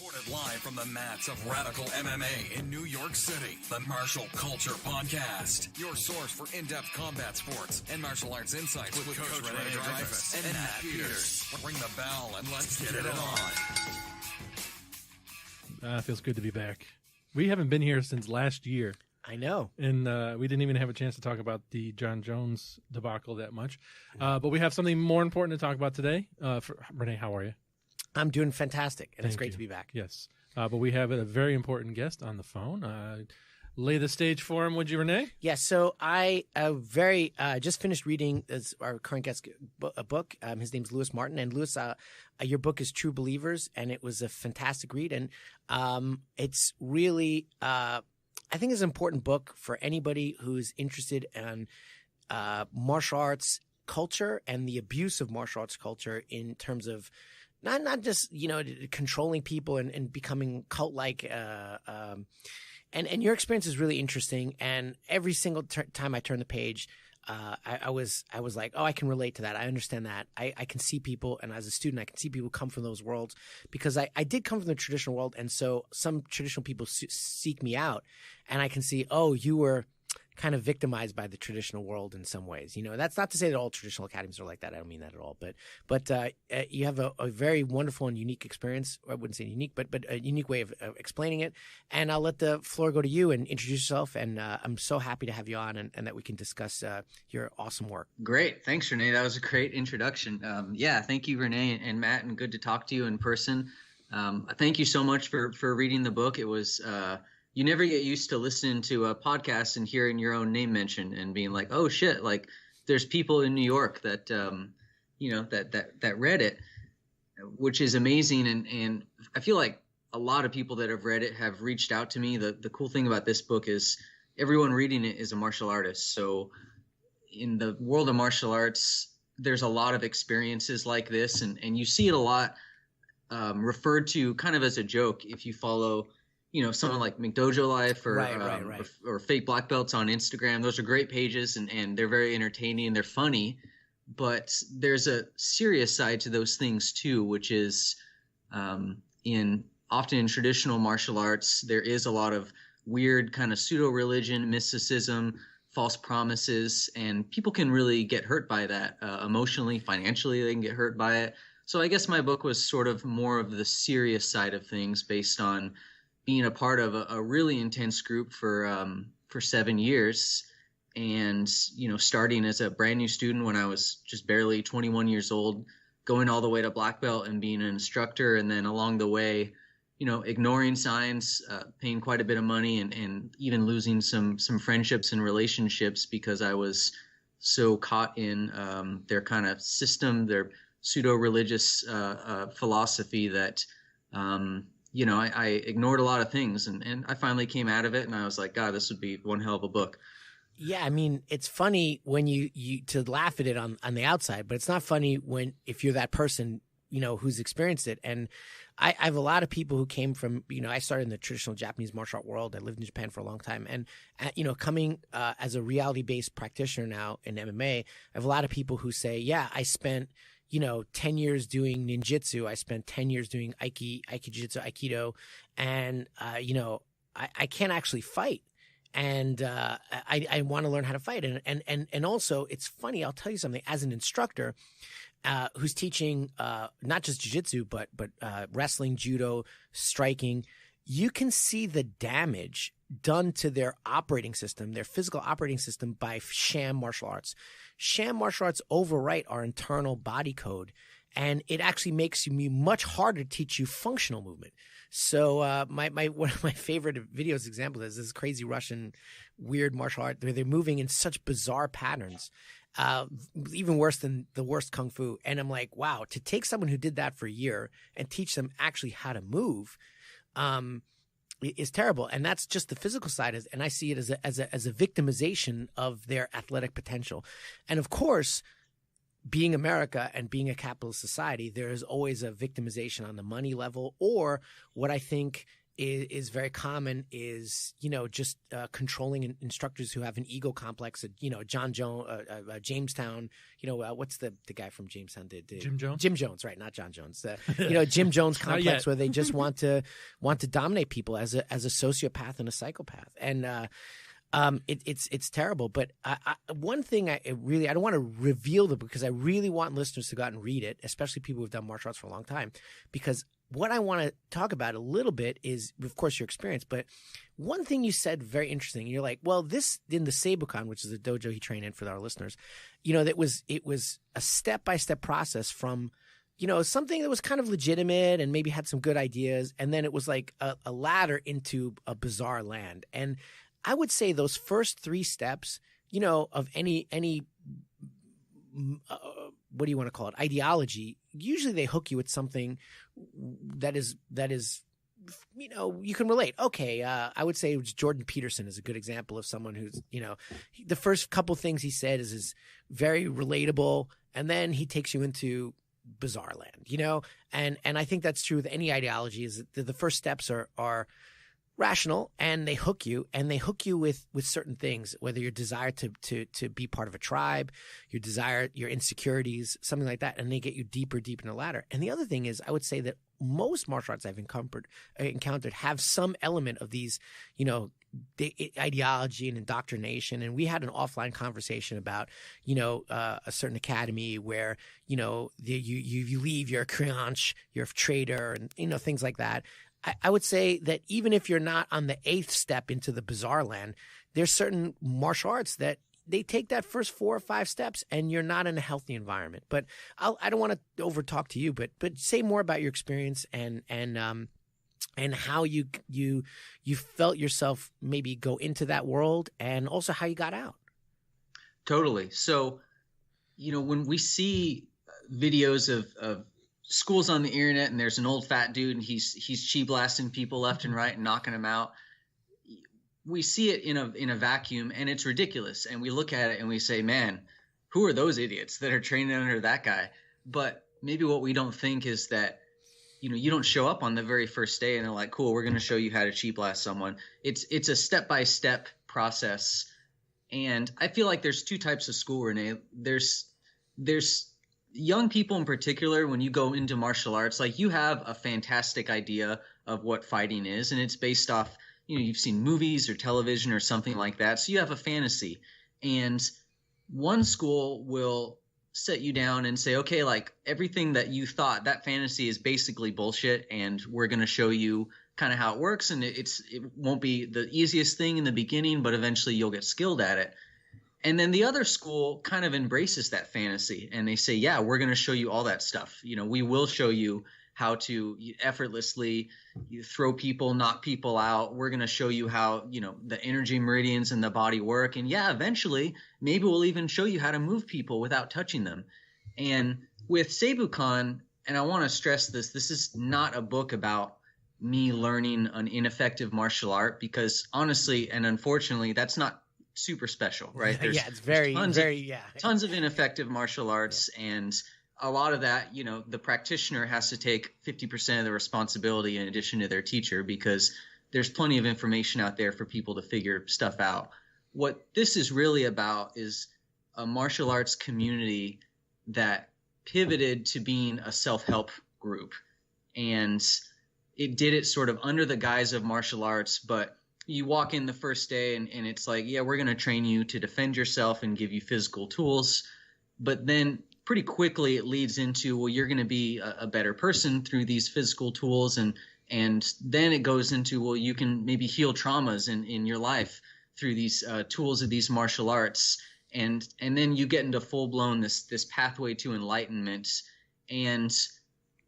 Recorded live from the mats of Radical MMA in New York City, the Martial Culture Podcast. Your source for in-depth combat sports and martial arts insights with Coach Rene Dreyfus and Matt Peters. Ring the bell and let's get it on. Feels good to be back. We haven't been here since last year. I know. And we didn't even have a chance to talk about the John Jones debacle that much. But we have something more important to talk about today. Rene, how are you? I'm doing fantastic, and it's great to be back. Yes. But we have a very important guest on the phone. Lay the stage for him, would you, Rene? Yes. So I just finished reading our current guest a book. His name's Louis Martin. And Louis, your book is True Believers, and it was a fantastic read. And it's really, I think it's an important book for anybody who's interested in martial arts culture and the abuse of martial arts culture in terms of not just, controlling people and becoming cult-like. And your experience is really interesting. And every single time I turn the page, I was like, oh, I can relate to that. I understand that. I can see people, and as a student, I can see people come from those worlds because I did come from the traditional world. And so some traditional people seek me out, and I can see, oh, you were kind of victimized by the traditional world in some ways. That's not to say that all traditional academies are like that. I don't mean that at all. But you have a very wonderful and unique experience. I wouldn't say unique, but a unique way of explaining it. And I'll let the floor go to you and introduce yourself. And I'm so happy to have you on and that we can discuss your awesome work. Great. Thanks, Rene. That was a great introduction. Thank you, Rene and Matt, and good to talk to you in person. Thank you so much for reading the book. It was you never get used to listening to a podcast and hearing your own name mentioned and being like, oh shit, like there's people in New York that, that read it, which is amazing. And I feel like a lot of people that have read it have reached out to me. The cool thing about this book is everyone reading it is a martial artist. So in the world of martial arts, there's a lot of experiences like this, and you see it a lot referred to kind of as a joke if you follow someone like McDojo Life or Fake Black Belts on Instagram. Those are great pages and they're very entertaining and they're funny, but there's a serious side to those things too, which is often in traditional martial arts, there is a lot of weird kind of pseudo-religion, mysticism, false promises, and people can really get hurt by that emotionally, financially, they can get hurt by it. So I guess my book was sort of more of the serious side of things based on being a part of a really intense group for 7 years, and starting as a brand new student when I was just barely 21 years old, going all the way to black belt and being an instructor, and then along the way, ignoring signs, paying quite a bit of money, and even losing some friendships and relationships because I was so caught in their kind of system, their pseudo-religious philosophy that I ignored a lot of things, and I finally came out of it, and I was like, God, this would be one hell of a book. Yeah, I mean, it's funny when you to laugh at it on the outside, but it's not funny if you're that person, who's experienced it. And I have a lot of people who came from, I started in the traditional Japanese martial art world. I lived in Japan for a long time. And, coming as a reality-based practitioner now in MMA, I have a lot of people who say, yeah, I spent 10 years doing ninjutsu. I spent 10 years doing aikijitsu, aikido, and, I can't actually fight. And I want to learn how to fight. And also, it's funny, I'll tell you something, as an instructor who's teaching not just jiu-jitsu, but wrestling, judo, striking, you can see the damage done to their operating system, their physical operating system, by sham martial arts. Sham martial arts overwrite our internal body code, and it actually makes me much harder to teach you functional movement. So one of my favorite videos example is this crazy Russian weird martial art where they're moving in such bizarre patterns, even worse than the worst kung fu. And I'm like, wow, to take someone who did that for a year and teach them actually how to move is terrible. And that's just the physical side. And I see it as a victimization of their athletic potential. And of course, being America and being a capitalist society, there is always a victimization on the money level, or what I think is very common is, just controlling instructors who have an ego complex. Jamestown, what's the guy from Jamestown did? Jim Jones? Jim Jones, right? Not John Jones. Jim Jones complex where they just want to dominate people as a sociopath and a psychopath. And it's terrible. But one thing I don't want to reveal the book because I really want listeners to go out and read it, especially people who've done martial arts for a long time, because what I want to talk about a little bit is, of course, your experience. But one thing you said very interesting. You're like, well, this in the Seibukan, which is a dojo he trained in for our listeners, it was a step-by-step process from, something that was kind of legitimate and maybe had some good ideas. And then it was like a ladder into a bizarre land. And I would say those first 3 steps, of any what do you want to call it? Ideology. Usually they hook you with something that is, you can relate. Okay. I would say Jordan Peterson is a good example of someone who's, the first couple things he said is very relatable. And then he takes you into bizarre land, and I think that's true with any ideology is that the first steps are rational and they hook you with certain things, whether your desire to be part of a tribe, your desire, your insecurities, something like that. And they get you deeper in the ladder. And the other thing is I would say that most martial arts I've encountered have some element of these, the ideology and indoctrination. And we had an offline conversation about, a certain academy where, you leave, you're a creanche, you're a traitor and, things like that. I would say that even if you're not on the 8th step into the bizarre land, there's certain martial arts that they take that first 4 or 5 steps and you're not in a healthy environment. But I don't want to over talk to you, but say more about your experience and how you felt yourself maybe go into that world and also how you got out. Totally. So, when we see videos of schools on the internet and there's an old fat dude and he's chi blasting people left and right and knocking them out, we see it in a vacuum and it's ridiculous. And we look at it and we say, man, who are those idiots that are training under that guy? But maybe what we don't think is that, you don't show up on the very first day and they're like, cool, we're going to show you how to chi blast someone. It's a step-by-step process. And I feel like there's 2 types of school, Renee. There's young people in particular, when you go into martial arts, like you have a fantastic idea of what fighting is, and it's based off, you've seen movies or television or something like that. So you have a fantasy. And one school will set you down and say, okay, like everything that you thought, that fantasy is basically bullshit, and we're going to show you kind of how it works. And it won't be the easiest thing in the beginning, but eventually you'll get skilled at it. And then the other school kind of embraces that fantasy and they say, yeah, we're going to show you all that stuff. We will show you how to effortlessly throw people, knock people out. We're going to show you how, the energy meridians in the body work. And yeah, eventually, maybe we'll even show you how to move people without touching them. And with Seibukan, and I want to stress this is not a book about me learning an ineffective martial art, because honestly and unfortunately, that's not super special, right? There's, it's very tons of ineffective martial arts, and a lot of that, the practitioner has to take 50% of the responsibility in addition to their teacher, because there's plenty of information out there for people to figure stuff out. What this is really about is a martial arts community that pivoted to being a self-help group, and it did it sort of under the guise of martial arts, but you walk in the first day and it's like, yeah, we're going to train you to defend yourself and give you physical tools. But then pretty quickly it leads into, well, you're going to be a better person through these physical tools. And then it goes into, well, you can maybe heal traumas in your life through these tools of these martial arts. And then you get into full blown this pathway to enlightenment. And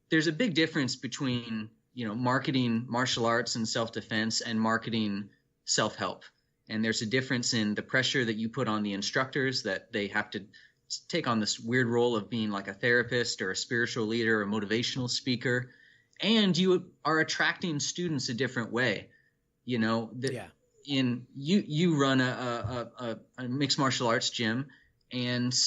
there's a big difference between marketing martial arts and self-defense and marketing self-help. And there's a difference in the pressure that you put on the instructors, that they have to take on this weird role of being like a therapist or a spiritual leader or a motivational speaker. And you are attracting students a different way. You run a mixed martial arts gym, and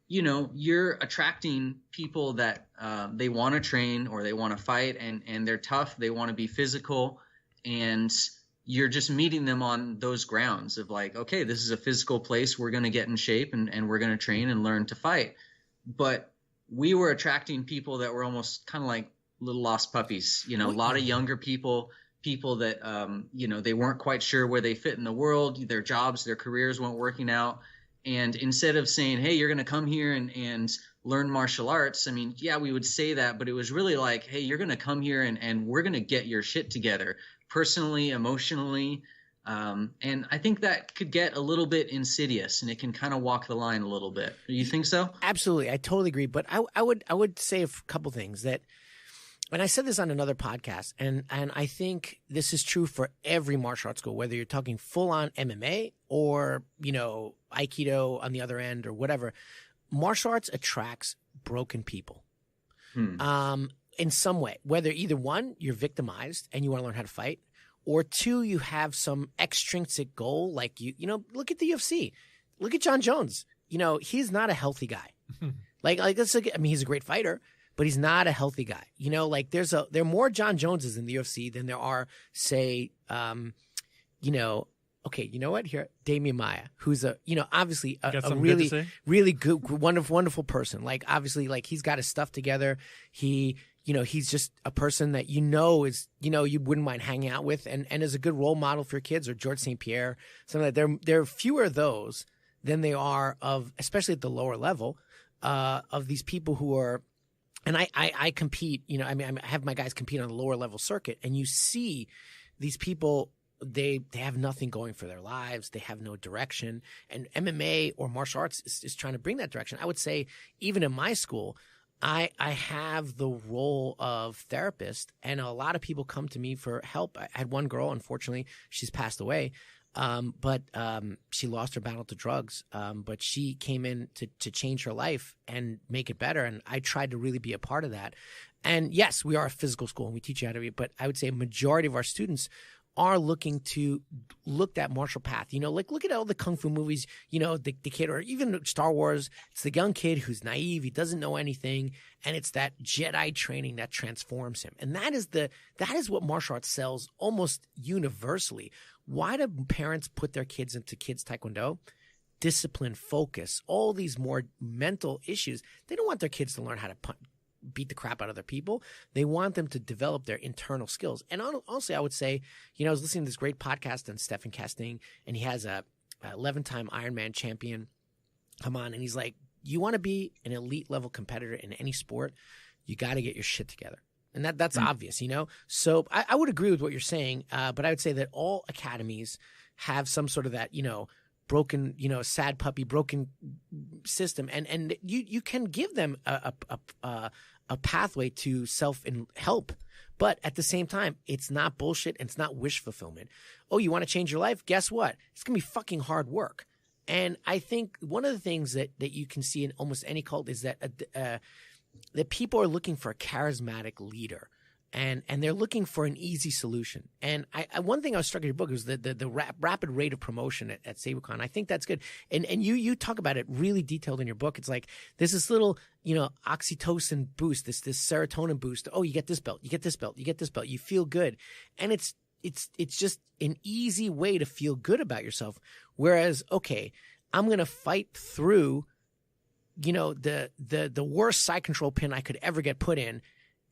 you're attracting people that they want to train or they want to fight, and they're tough. They want to be physical. and you're just meeting them on those grounds of like, okay, this is a physical place. We're going to get in shape and we're going to train and learn to fight. But we were attracting people that were almost kind of like little lost puppies, a lot of younger people that, they weren't quite sure where they fit in the world. Their jobs, their careers weren't working out. And instead of saying, hey, you're going to come here and learn martial arts, I mean, yeah, we would say that, but it was really like, hey, you're going to come here and we're going to get your shit together personally, emotionally. And I think that could get a little bit insidious, and it can kind of walk the line a little bit. Do you think so? Absolutely. I totally agree. But I would say a couple things that, and I said this on another podcast, and I think this is true for every martial arts school, whether you're talking full on MMA or, Aikido on the other end or whatever. Martial arts attracts broken people. In some way, whether either one, you're victimized and you want to learn how to fight, or two, you have some extrinsic goal. Like look at the UFC, look at John Jones. He's not a healthy guy. He's a great fighter, but he's not a healthy guy. There are more John Joneses in the UFC than there are, say, okay, you know what? Here, Damian Maia, who's obviously a really, really good, wonderful person. Like, obviously, like he's got his stuff together. He's just a person that is, you wouldn't mind hanging out with and is a good role model for your kids, or George St. Pierre, something like that. There are fewer of those than they are of, especially at the lower level, of these people who are, and I compete, I have my guys compete on the lower level circuit, and you see these people, they have nothing going for their lives. They have no direction. And MMA or martial arts is trying to bring that direction. I would say even in my school, I have the role of therapist, and a lot of people come to me for help. I had one girl, unfortunately, she's passed away, but she lost her battle to drugs. But she came in to change her life and make it better. And I tried to really be a part of that. And yes, we are a physical school and we teach you how to be, but I would say a majority of our students are looking to look that martial path. Look at all the kung fu movies, the kid, or even Star Wars. It's the young kid who's naive. He doesn't know anything. And it's that Jedi training that transforms him. And that is what martial arts sells almost universally. Why do parents put their kids into kids taekwondo? Discipline, focus, all these more mental issues. They don't want their kids to learn how to beat the crap out of other people. They want them to develop their internal skills. And honestly, I would say, I was listening to this great podcast on Stephen Casting, and he has a 11-time Ironman champion come on, and he's like, you want to be an elite level competitor in any sport, you got to get your shit together. And that's obvious, So I would agree with what you're saying, but I would say that all academies have some sort of that, broken, sad puppy, broken system. And you can give them a pathway to self and help. But at the same time, it's not bullshit and it's not wish fulfillment. Oh, you want to change your life? Guess what? It's going to be fucking hard work. And I think one of the things that you can see in almost any cult is that that people are looking for a charismatic leader. And they're looking for an easy solution. And one thing I was struck in your book was the rapid rate of promotion at SabreCon. I think that's good. And you talk about it really detailed in your book. It's like there's this little, oxytocin boost, this serotonin boost. Oh, you get this belt, you get this belt, you get this belt. You feel good. And it's just an easy way to feel good about yourself. Whereas, okay, I'm going to fight through, the worst side control pin I could ever get put in,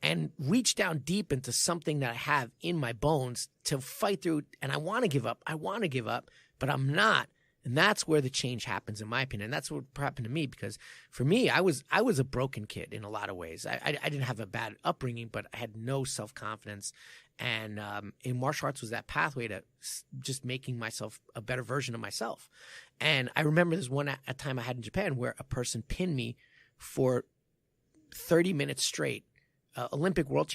and reach down deep into something that I have in my bones to fight through. And I want to give up, but I'm not. And that's where the change happens, in my opinion. And that's what happened to me, because for me, I was a broken kid in a lot of ways. I didn't have a bad upbringing, but I had no self-confidence. And in martial arts was that pathway to just making myself a better version of myself. And I remember this a time I had in Japan where a person pinned me for 30 minutes straight. Olympic and world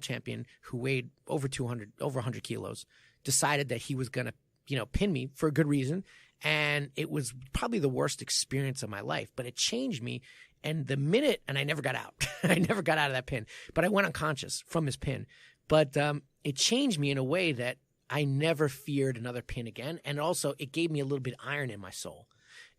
champion who weighed over 100 kilos, decided that he was going to, pin me for a good reason. And it was probably the worst experience of my life, but it changed me. And I never got out. I never got out of that pin, but I went unconscious from his pin. But it changed me in a way that I never feared another pin again. And also it gave me a little bit of iron in my soul.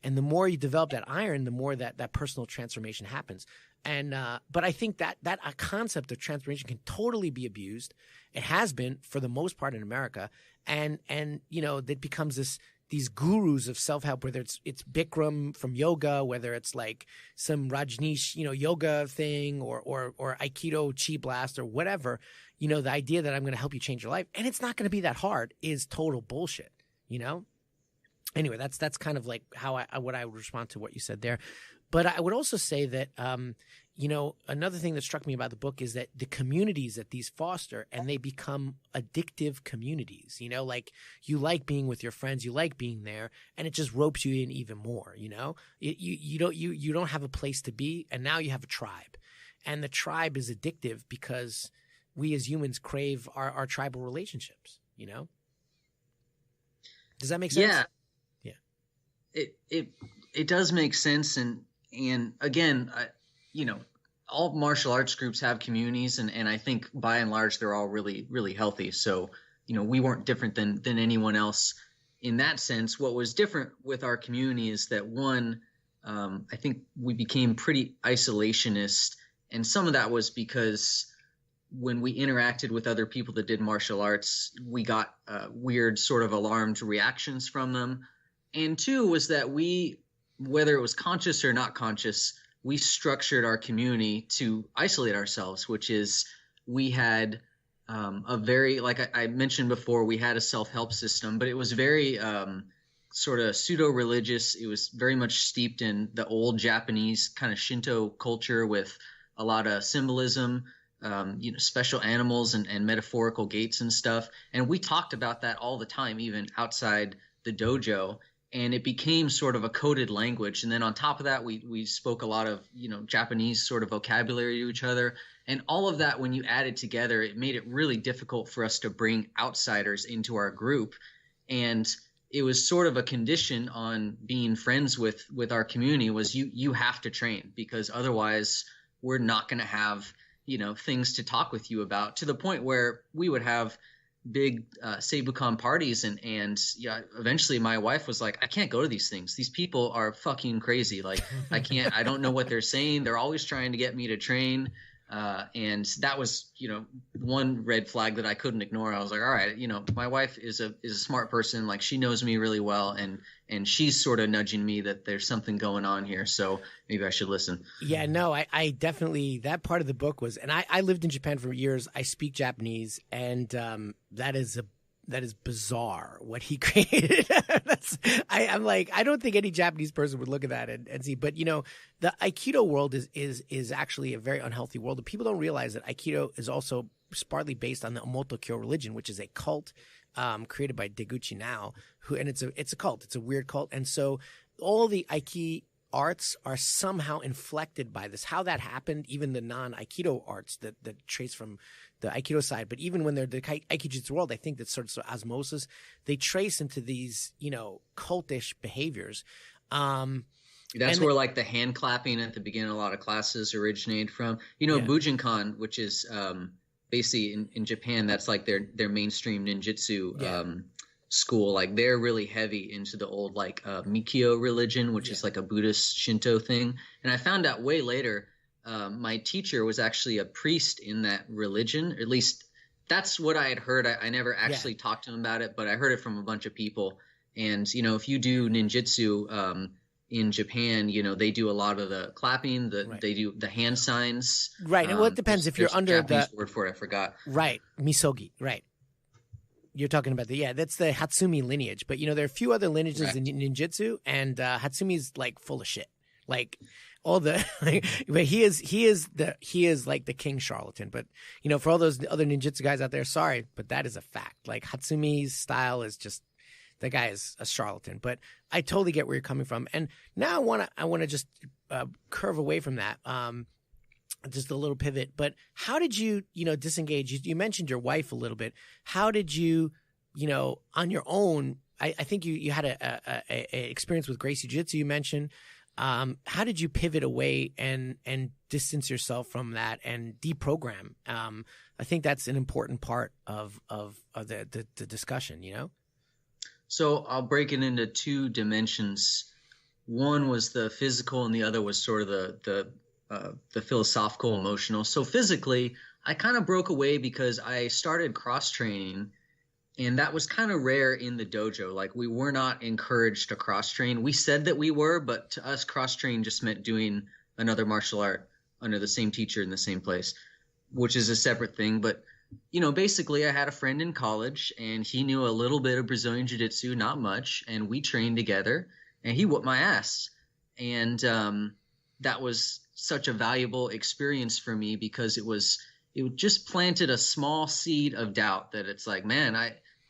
And the more you develop that iron, the more that personal transformation happens. And but I think that a concept of transformation can totally be abused. It has been for the most part in America, and that becomes these gurus of self-help, whether it's Bikram from yoga, whether it's like some Rajneesh yoga thing, or Aikido Chi Blast or whatever. The idea that I'm going to help you change your life, and it's not going to be that hard, is total bullshit. Anyway, that's kind of like what I would respond to what you said there. But I would also say that, another thing that struck me about the book is that the communities that these foster, and they become addictive communities, like you like being with your friends, you like being there, and it just ropes you in even more, you don't have a place to be, and now you have a tribe. And the tribe is addictive because we as humans crave our tribal relationships, Does that make sense? Yeah. Yeah. It does make sense. And again, all martial arts groups have communities, and I think by and large they're all really, really healthy. So, we weren't different than anyone else in that sense. What was different with our community is that one, I think we became pretty isolationist, and some of that was because when we interacted with other people that did martial arts, we got weird sort of alarmed reactions from them. And two was that whether it was conscious or not conscious, we structured our community to isolate ourselves, which is we had a very, like I mentioned before, we had a self-help system, but it was very sort of pseudo-religious. It was very much steeped in the old Japanese kind of Shinto culture with a lot of symbolism, special animals and metaphorical gates and stuff. And we talked about that all the time, even outside the dojo. And it became sort of a coded language. And then on top of that, we spoke a lot of, Japanese sort of vocabulary to each other. And all of that, when you add it together, it made it really difficult for us to bring outsiders into our group. And it was sort of a condition on being friends with our community was you have to train, because otherwise we're not going to have, things to talk with you about, to the point where we would have big Seibukan parties, and eventually my wife was like, I can't go to these things. These people are fucking crazy. Like I don't know what they're saying. They're always trying to get me to train. And that was, one red flag that I couldn't ignore. I was like, all right, my wife is a smart person. Like, she knows me really well. And she's sort of nudging me that there's something going on here. So maybe I should listen. Yeah, no, I definitely, that part of the book was, and I lived in Japan for years. I speak Japanese, and that is bizarre what he created. I'm like, I don't think any Japanese person would look at that and see. But the Aikido world is actually a very unhealthy world. And people don't realize that Aikido is also partly based on the Omotokyo religion, which is a cult created by Deguchi Nao, and it's a cult. It's a weird cult, and so all the Aiki arts are somehow inflected by this. How that happened, even the non-Aikido arts that trace from the Aikido side, but even when they're the Aikijutsu world, I think that's sort of osmosis. They trace into these, cultish behaviors. That's where like the hand clapping at the beginning of a lot of classes originated from. Bujinkan, which is basically in Japan, that's like their mainstream ninjutsu school. Like, they're really heavy into the old like Mikyo religion, which is like a Buddhist Shinto thing. And I found out way later, my teacher was actually a priest in that religion. Or at least that's what I had heard. I never actually talked to him about it, but I heard it from a bunch of people. And if you do ninjutsu in Japan, they do a lot of the clapping, they do the hand signs. Right. And it depends if you're under Japanese word for it, I forgot. Right. Misogi. Right. You're talking about that's the Hatsumi lineage. But there are a few other lineages in ninjutsu, and Hatsumi's like full of shit. Like all the, but he is like the king charlatan. But for all those other ninjutsu guys out there, sorry, but that is a fact. Like, Hatsumi's style is just, the guy is a charlatan. But I totally get where you're coming from. And now I want to just curve away from that. Just a little pivot. But how did you, disengage? You mentioned your wife a little bit. How did you, on your own? I think you had a experience with Gracie Jiu-Jitsu. You mentioned. How did you pivot away and distance yourself from that and deprogram? I think that's an important part of the discussion. So I'll break it into two dimensions. One was the physical, and the other was sort of the the philosophical, emotional. So physically, I kind of broke away because I started cross training, and that was kind of rare in the dojo. Like, we were not encouraged to cross train. We said that we were, but to us, cross train just meant doing another martial art under the same teacher in the same place, which is a separate thing. But, you know, basically I had a friend in college, and he knew a little bit of Brazilian Jiu-Jitsu, not much, and we trained together, and he whooped my ass. And that was such a valuable experience for me, because it just planted a small seed of doubt that it's like, man,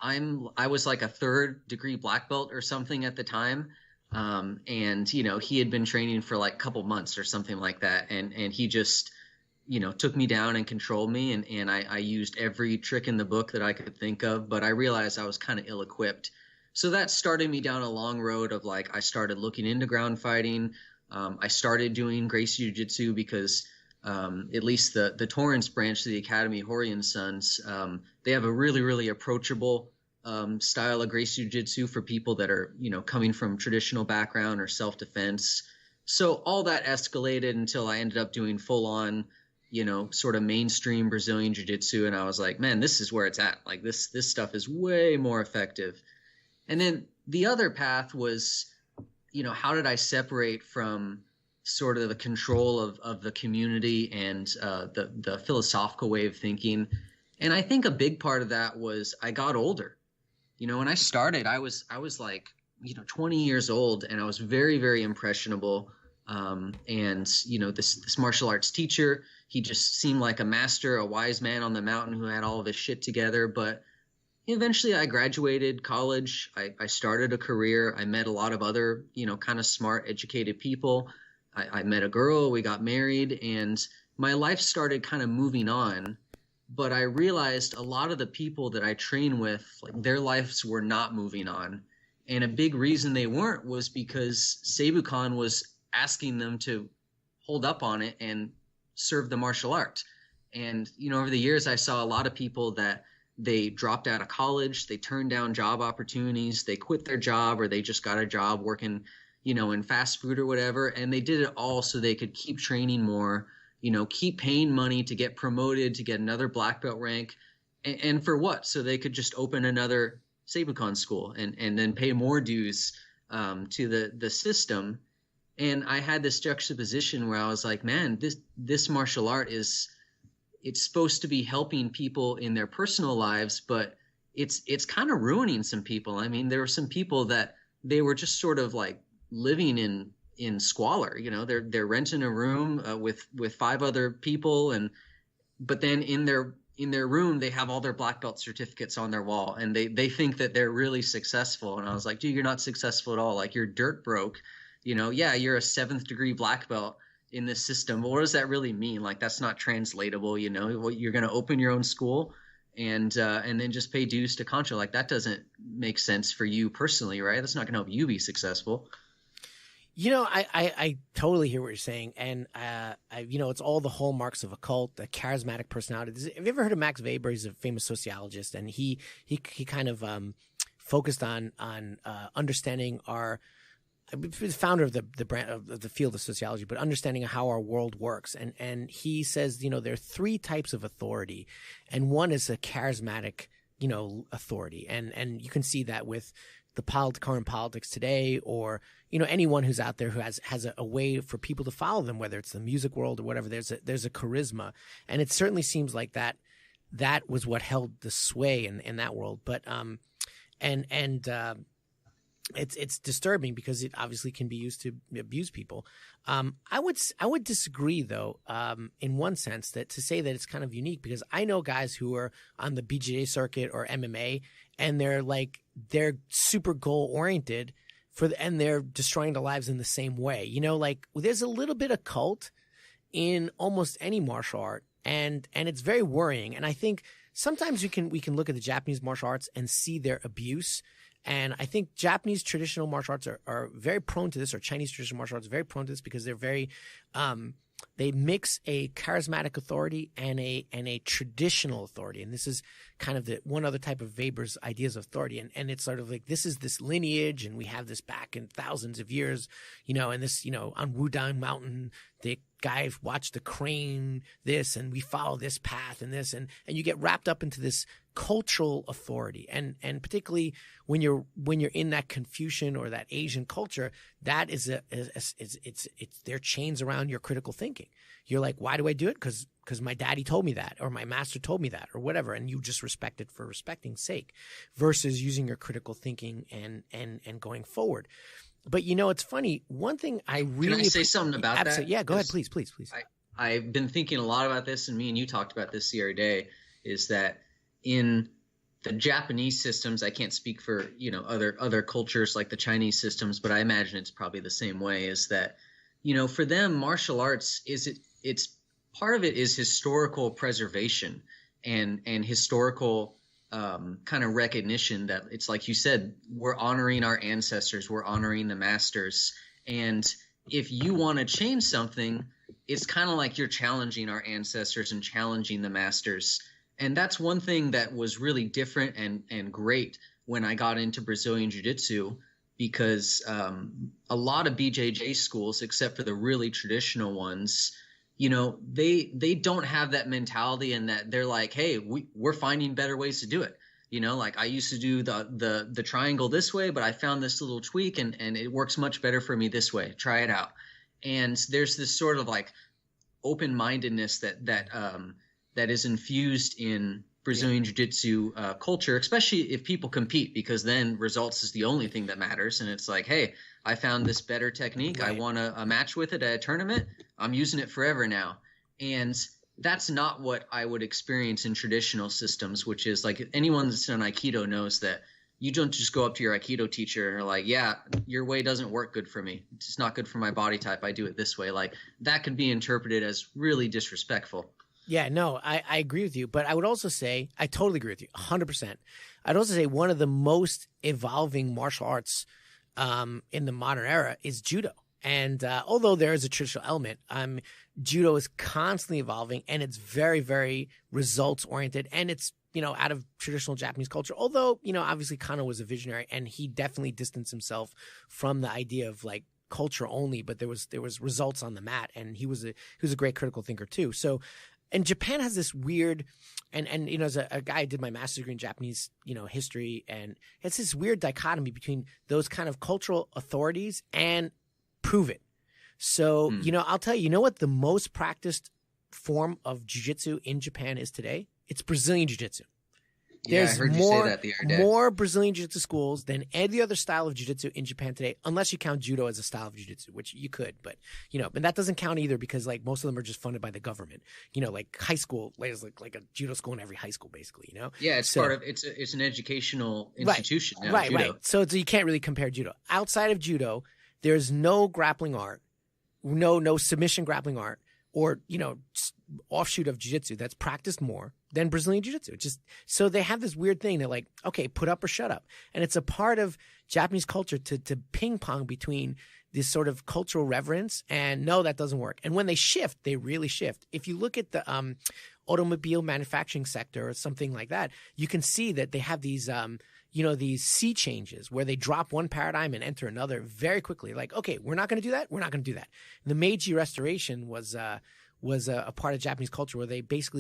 I was like a 3rd degree black belt or something at the time. And, you know, he had been training for like a couple months or something like that. And he just, you know, took me down and controlled me. And I used every trick in the book that I could think of, but I realized I was kind of ill-equipped. So that started me down a long road of like, I started looking into ground fighting. I started doing Gracie Jiu-Jitsu because at least the Torrance branch of the Academy, Horian Sons, they have a really, really approachable style of Gracie Jiu-Jitsu for people that are, you know, coming from traditional background or self-defense. So all that escalated until I ended up doing full-on, you know, sort of mainstream Brazilian Jiu-Jitsu. And I was like, man, this is where it's at. Like, this stuff is way more effective. And then the other path was, you know, how did I separate from sort of the control of the community and the philosophical way of thinking? And I think a big part of that was I got older. You know, when I started, I was like, you know, 20 years old, and I was very, very impressionable. And, you know, this martial arts teacher, he just seemed like a master, a wise man on the mountain who had all of his shit together. But eventually I graduated college. I started a career. I met a lot of other, you know, kind of smart, educated people. I met a girl, we got married, and my life started kind of moving on. But I realized a lot of the people that I train with, like, their lives were not moving on. And a big reason they weren't was because Seibukan was asking them to hold up on it and serve the martial art. And, you know, over the years, I saw a lot of people that they dropped out of college, they turned down job opportunities, they quit their job, or they just got a job working, you know, in fast food or whatever. And they did it all so they could keep training more, you know, keep paying money to get promoted, to get another black belt rank. And for what? So they could just open another Seibukan school and then pay more dues to the system. And I had this juxtaposition where I was like, man, this martial art it's supposed to be helping people in their personal lives, but it's kind of ruining some people. I mean, there were some people that they were just sort of like living in squalor. You know, they're renting a room with 5 other people, but then in their room they have all their black belt certificates on their wall, and they think that they're really successful. And I was like, dude, you're not successful at all. Like, you're dirt broke. You know, yeah, you're a 7th degree black belt in this system, but what does that really mean? Like, that's not translatable. You know, you're going to open your own school and then just pay dues to Contra. Like, that doesn't make sense for you personally, right? That's not going to help you be successful. You know, I totally hear what you're saying. And, you know, it's all the hallmarks of a cult, a charismatic personality. Have you ever heard of Max Weber? He's a famous sociologist, and he kind of focused on understanding our – founder of the brand of the field of sociology, but understanding how our world works. And he says, you know, there are 3 types of authority, and one is a charismatic, you know, authority. And you can see that with the current politics today, or, you know, anyone who's out there who has a way for people to follow them, whether it's the music world or whatever. There's a charisma, and it certainly seems like that was what held the sway in that world. But it's disturbing because it obviously can be used to abuse people. I would disagree, though, in one sense, that to say that it's kind of unique, because I know guys who are on the BJJ circuit or MMA, and they're super goal oriented and they're destroying their lives in the same way. You know, like, there's a little bit of cult in almost any martial art, and it's very worrying. And I think sometimes we can look at the Japanese martial arts and see their abuse. And I think Japanese traditional martial arts are very prone to this, or Chinese traditional martial arts are very prone to this, because they're very they mix a charismatic authority and a traditional authority. And this is kind of the one other type of Weber's ideas of authority. And it's sort of like, this is this lineage, and we have this back in thousands of years, you know, and this, you know, on Wudang Mountain the guy watched the crane this, and we follow this path and this, and you get wrapped up into this cultural authority. And particularly when you're in that Confucian or that Asian culture, that is it's their chains around your critical thinking. You're like, why do I do it? Because my daddy told me that, or my master told me that, or whatever, and you just respect it for respecting's sake, versus using your critical thinking and going forward. But it's funny. One thing I really— Can I say something about that? Yeah, go ahead, please. I've been thinking a lot about this, and me and you talked about this the other day, is that in the Japanese systems, I can't speak for, other cultures like the Chinese systems, but I imagine it's probably the same way, is that, for them, martial arts it's part of it is historical preservation and historical kind of recognition that it's like you said, we're honoring our ancestors, we're honoring the masters. And if you want to change something, it's kind of like you're challenging our ancestors and challenging the masters. And that's one thing that was really different and great when I got into Brazilian Jiu-Jitsu, because a lot of BJJ schools, except for the really traditional ones, they don't have that mentality, and that they're like, hey, we're finding better ways to do it. Like I used to do the triangle this way, but I found this little tweak and it works much better for me this way. Try it out. And there's this sort of like open-mindedness that is infused in Brazilian Jiu-Jitsu culture, especially if people compete, because then results is the only thing that matters. And it's like, hey, I found this better technique. Right. I won a match with it at a tournament. I'm using it forever now. And that's not what I would experience in traditional systems, which is like anyone that's done Aikido knows that you don't just go up to your Aikido teacher and are like, yeah, your way doesn't work good for me. It's not good for my body type. I do it this way. Like that could be interpreted as really disrespectful. Yeah, no, I agree with you. But I would also say, I totally agree with you, 100%. I'd also say one of the most evolving martial arts in the modern era is judo. And although there is a traditional element, judo is constantly evolving, and it's very, very results-oriented. And it's, out of traditional Japanese culture. Although, obviously Kano was a visionary, and he definitely distanced himself from the idea of like culture only, but there was results on the mat, and he was a great critical thinker too. So, and Japan has this weird, and as a guy I did my master's degree in Japanese, history, and it's this weird dichotomy between those kind of cultural authorities and prove it. So, I'll tell you, what the most practiced form of jiu-jitsu in Japan is today? It's Brazilian jiu-jitsu. Yeah, I heard you say that the other day. More Brazilian jiu-jitsu schools than any other style of jiu-jitsu in Japan today, unless you count judo as a style of jiu-jitsu, which you could, but but that doesn't count either, because like most of them are just funded by the government. Like high school, there's like a judo school in every high school, basically. Yeah, it's part of it's an educational institution now. Right, judo. right. So you can't really compare judo. Outside of judo, there's no grappling art, no submission grappling art, or offshoot of jiu-jitsu that's practiced more than Brazilian jiu-jitsu. So they have this weird thing. They're like, okay, put up or shut up. And it's a part of Japanese culture to ping pong between this sort of cultural reverence and no, that doesn't work. And when they shift, they really shift. If you look at the automobile manufacturing sector or something like that, you can see that they have these these sea changes where they drop one paradigm and enter another very quickly. Like, okay, we're not going to do that. We're not going to do that. The Meiji Restoration was a part of Japanese culture where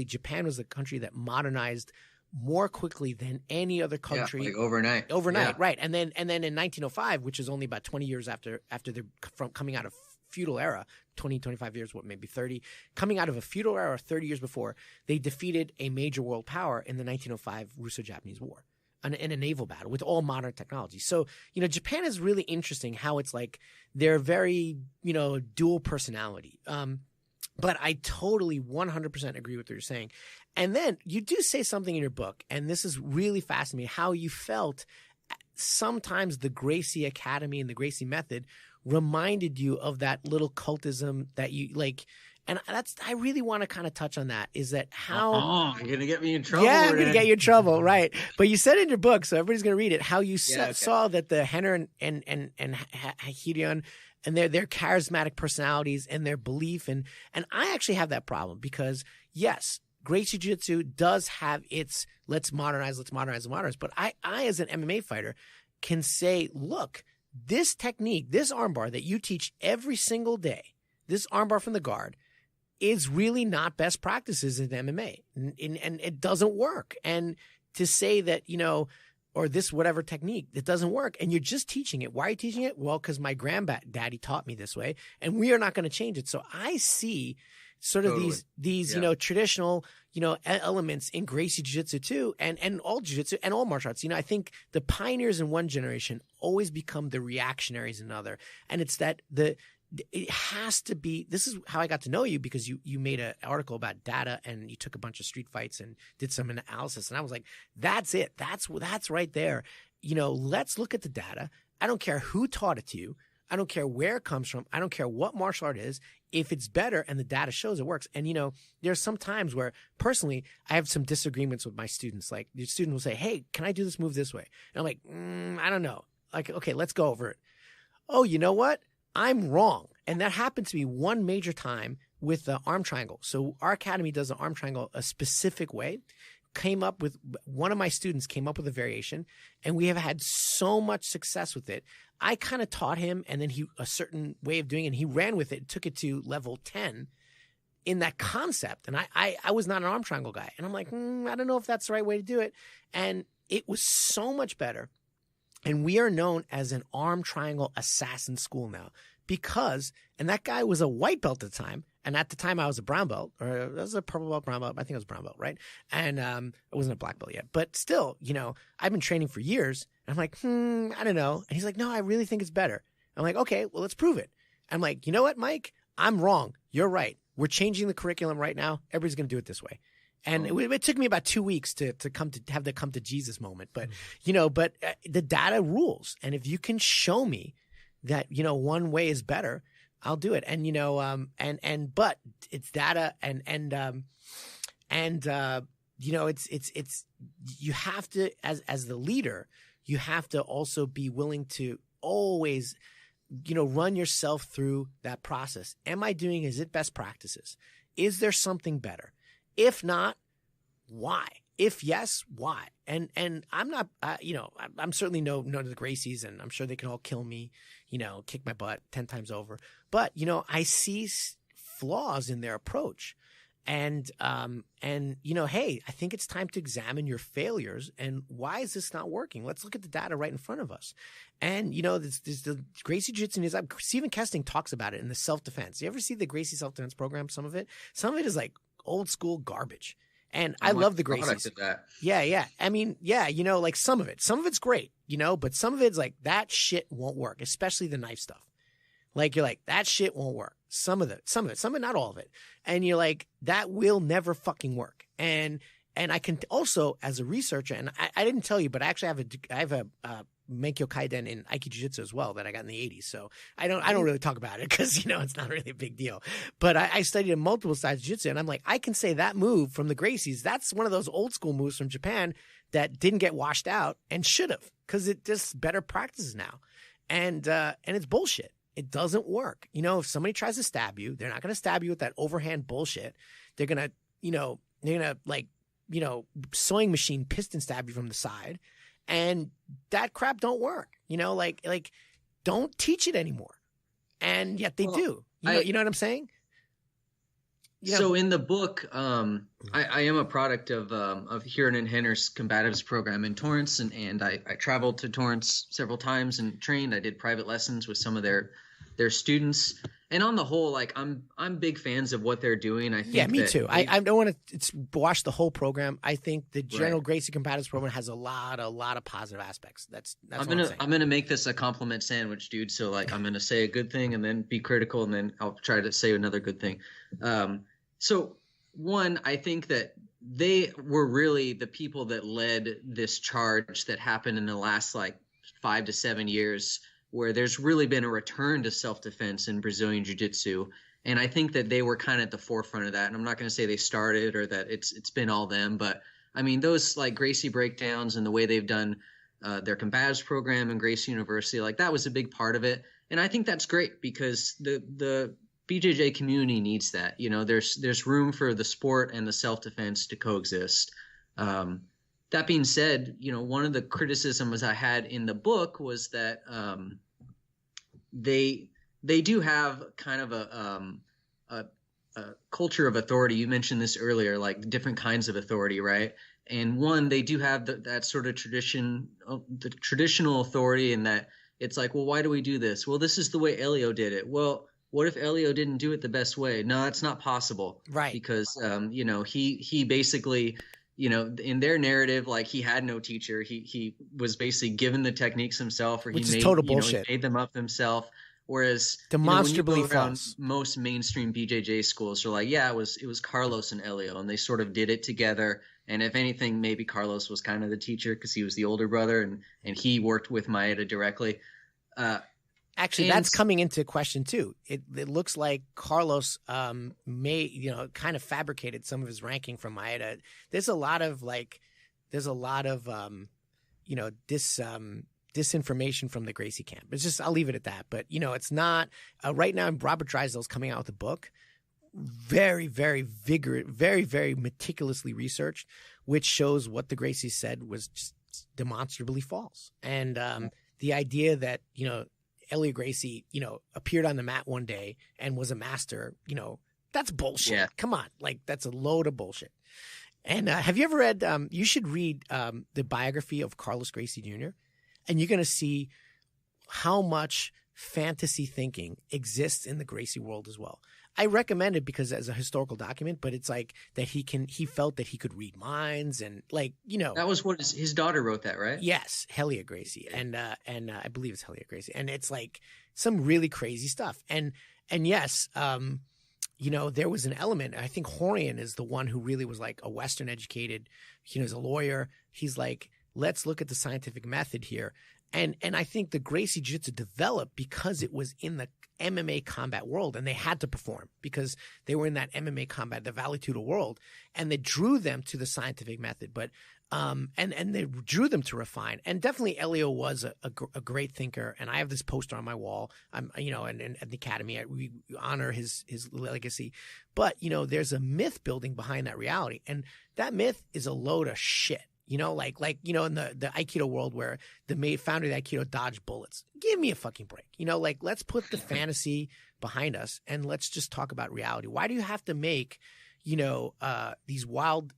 Japan was the country that modernized more quickly than any other country. Yeah, like overnight. Yeah. Right. And then in 1905, which is only about 20 years after they're coming out of feudal era, 20, 25 years, maybe 30, coming out of a feudal era 30 years before, they defeated a major world power in the 1905 Russo-Japanese War. In a naval battle with all modern technology. So, Japan is really interesting how it's like they're very, dual personality. But I totally 100% agree with what you're saying. And then you do say something in your book, and this is really fascinating, how you felt sometimes the Gracie Academy and the Gracie method reminded you of that little cultism that you like. And I really want to kind of touch on that, is that how— you're going to get me in trouble. Yeah, I'm going to get you in trouble, right. But you said in your book, so everybody's going to read it, how you saw that the Henner and Hidon and their charismatic personalities and their belief. And I actually have that problem because, yes, Gracie Jiu-Jitsu does have its let's modernize. But I as an MMA fighter can say, look, this technique, this armbar that you teach every single day, this armbar from the guard is really not best practices in MMA, and it doesn't work. And to say that, you know, or this whatever technique that doesn't work, and you're just teaching it. Why are you teaching it? Well, because my granddaddy taught me this way, and we are not going to change it. So I see sort of these you know, traditional, you know, elements in Gracie Jiu-Jitsu too, and all Jiu-Jitsu and all martial arts. You know, I think the pioneers in one generation always become the reactionaries in another, and it's that it has to be. This is how I got to know you, because you made an article about data, and you took a bunch of street fights and did some analysis, and I was like, that's it. That's right there. You know, let's look at the data. I don't care who taught it to you. I don't care where it comes from. I don't care what martial art is. If it's better and the data shows it works. And, you know, there's some times where personally I have some disagreements with my students. Like the student will say, hey, can I do this move this way? And I'm like, I don't know. Like, okay, let's go over it. Oh, you know what? I'm wrong. And that happened to me one major time with the arm triangle. So our academy does the arm triangle a specific way. One of my students came up with a variation, and we have had so much success with it. I kind of taught him, and then a certain way of doing it, and he ran with it and took it to level 10 in that concept. And I was not an arm triangle guy. And I'm like, I don't know if that's the right way to do it. And it was so much better. And we are known as an arm triangle assassin school now, because, and that guy was a white belt at the time. And at the time I was a brown belt, or it was a purple belt, brown belt. I think it was brown belt, right? And I wasn't a black belt yet. But still, you know, I've been training for years. And I'm like, I don't know. And he's like, no, I really think it's better. I'm like, okay, well, let's prove it. I'm like, you know what, Mike? I'm wrong. You're right. We're changing the curriculum right now. Everybody's going to do it this way. And it took me about 2 weeks to have the come to Jesus moment. But, you know, the data rules. And if you can show me that, you know, one way is better, I'll do it. And, you know, but it's data and you know, it's, you have to, as the leader, you have to also be willing to always, you know, run yourself through that process. Is it best practices? Is there something better? If not, why? If yes, why? And I'm not, you know, I'm certainly no to the Gracies, and I'm sure they can all kill me, you know, kick my butt 10 times over. But, you know, I see flaws in their approach. And, you know, hey, I think it's time to examine your failures and why is this not working? Let's look at the data right in front of us. And, you know, there's the Gracie Jiu-Jitsu news. Stephen Kesting talks about it in the self-defense. You ever see the Gracie self-defense program? Some of it is like old school garbage. And I love the Gracies. Yeah. I mean, yeah, you know, like some of it's great, you know, but some of it's like that shit won't work, especially the knife stuff. Like you're like, that shit won't work. Some of it, not all of it. And you're like, that will never fucking work. And I can also, as a researcher, and I didn't tell you, but I actually have a Menkyo Kaiden in Aikido Jiu-Jitsu as well that I got in the 80s. So I don't really talk about it because, you know, it's not really a big deal. But I studied in multiple styles of Jiu-Jitsu, and I'm like, I can say that move from the Gracies, that's one of those old school moves from Japan that didn't get washed out and should have, because it just better practices now. And it's bullshit. It doesn't work. You know, if somebody tries to stab you, they're not going to stab you with that overhand bullshit. They're going to, like, you know, sewing machine piston stab you from the side. And that crap don't work. You know, like don't teach it anymore. And yet they do. You know what I'm saying? You know? So in the book, I am a product of Kieran and Henner's combatives program in Torrance, and I traveled to Torrance several times and trained. I did private lessons with some of their students. And on the whole, like I'm big fans of what they're doing. I think me too. I don't want to wash the whole program. I think the general Gracie Combatives program has a lot of positive aspects. That's I'm gonna make this a compliment sandwich, dude. So like I'm gonna say a good thing and then be critical, and then I'll try to say another good thing. So one, I think that they were really the people that led this charge that happened in the last like 5 to 7 years, where there's really been a return to self-defense in Brazilian Jiu-Jitsu. And I think that they were kind of at the forefront of that. And I'm not going to say they started or that it's been all them, but I mean, those like Gracie breakdowns and the way they've done their combatives program in Gracie University, like that was a big part of it. And I think that's great because the BJJ community needs that. You know, there's room for the sport and the self-defense to coexist. That being said, you know, one of the criticisms I had in the book was that they they do have kind of a culture of authority. You mentioned this earlier, like different kinds of authority, right? And one, they do have that sort of the traditional authority, in that it's like, well, why do we do this? Well, this is the way Elio did it. Well, what if Elio didn't do it the best way? No, it's not possible. Right. Because, he basically, in their narrative, like, he had no teacher. He was basically given the techniques himself, or Which he is total bullshit. He made them up himself. Whereas demonstrably when you go around false. most mainstream BJJ schools are like, yeah, it was Carlos and Elio, and they sort of did it together. And if anything, maybe Carlos was kind of the teacher because he was the older brother, and he worked with Maeda directly. Actually, that's coming into question too. It looks like Carlos kind of fabricated some of his ranking from Maeda. There's a lot of disinformation from the Gracie camp. It's just, I'll leave it at that. But it's not right now. Robert Drysdale's coming out with a book, very, very vigorous, very, very meticulously researched, which shows what the Gracies said was just demonstrably false. And the idea that Elio Gracie appeared on the mat one day and was a master, that's bullshit. Yeah. Come on, like, that's a load of bullshit. And have you ever read? You should read the biography of Carlos Gracie Jr. And you're going to see how much fantasy thinking exists in the Gracie world as well. I recommend it because as a historical document, but it's like that he felt that he could read minds, and that was what his daughter wrote that, right? Yes, Helia Gracie, and I believe it's Helia Gracie, and it's like some really crazy stuff. And yes, there was an element. I think Horian is the one who really was like a Western educated. He's a lawyer. He's like, let's look at the scientific method here. And I think the Gracie Jiu-Jitsu developed because it was in the MMA combat world, and they had to perform because they were in that MMA combat, the Vale Tudo world, and they drew them to the scientific method. But and they drew them to refine. And definitely Elio was a great thinker. And I have this poster on my wall. And at the academy, we honor his legacy. But there's a myth building behind that reality, and that myth is a load of shit. In the Aikido world where the founder of the Aikido dodged bullets. Give me a fucking break. Let's put the fantasy behind us and let's just talk about reality. Why do you have to make, these wild,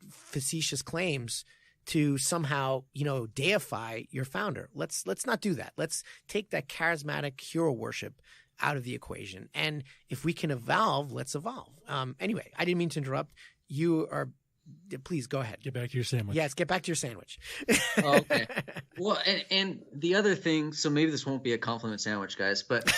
facetious claims to somehow, deify your founder? Let's not do that. Let's take that charismatic hero worship out of the equation. And if we can evolve, let's evolve. Anyway, I didn't mean to interrupt. Please go ahead. Get back to your sandwich. Yes, get back to your sandwich. Okay. Well, and the other thing, so maybe this won't be a compliment sandwich, guys, but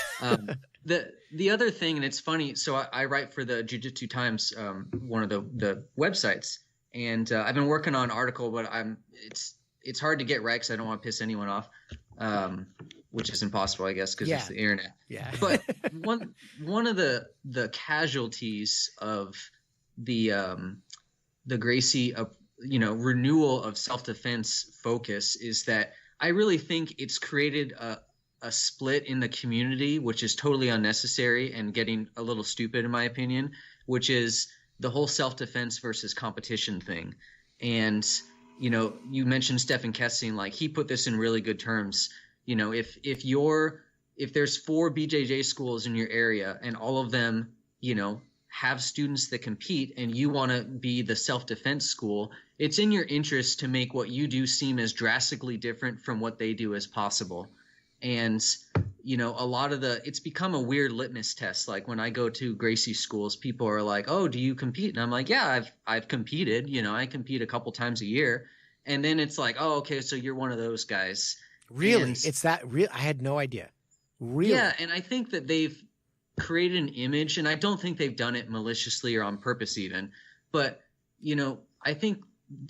the other thing, and it's funny, so I write for the Jiu-Jitsu Times, one of the websites, and I've been working on an article, but it's hard to get right because I don't want to piss anyone off, which is impossible, I guess, because it's the internet. Yeah. But one of the casualties of the Gracie, renewal of self-defense focus is that I really think it's created a split in the community, which is totally unnecessary and getting a little stupid in my opinion, which is the whole self-defense versus competition thing. And, you mentioned Stephen Kessing, like he put this in really good terms. If there's 4 BJJ schools in your area and all of them, have students that compete and you want to be the self-defense school, it's in your interest to make what you do seem as drastically different from what they do as possible. And, a lot of it's become a weird litmus test. Like when I go to Gracie schools, people are like, oh, do you compete? And I'm like, yeah, I've competed, I compete a couple times a year. And then it's like, oh, okay, so you're one of those guys. Really? And, it's that real? I had no idea. Really? Yeah. And I think that they've created an image, and I don't think they've done it maliciously or on purpose even, but I think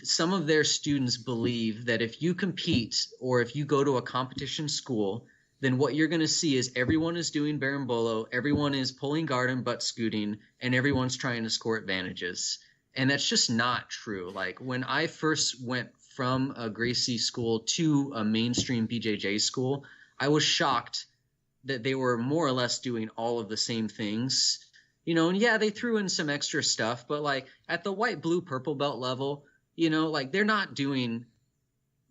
some of their students believe that if you compete or if you go to a competition school, then what you're going to see is everyone is doing berimbolo, everyone is pulling guard and butt scooting, and everyone's trying to score advantages. And that's just not true. Like when I first went from a Gracie school to a mainstream BJJ school, I was shocked that they were more or less doing all of the same things, and yeah, they threw in some extra stuff, but like at the white, blue, purple belt level, like they're not doing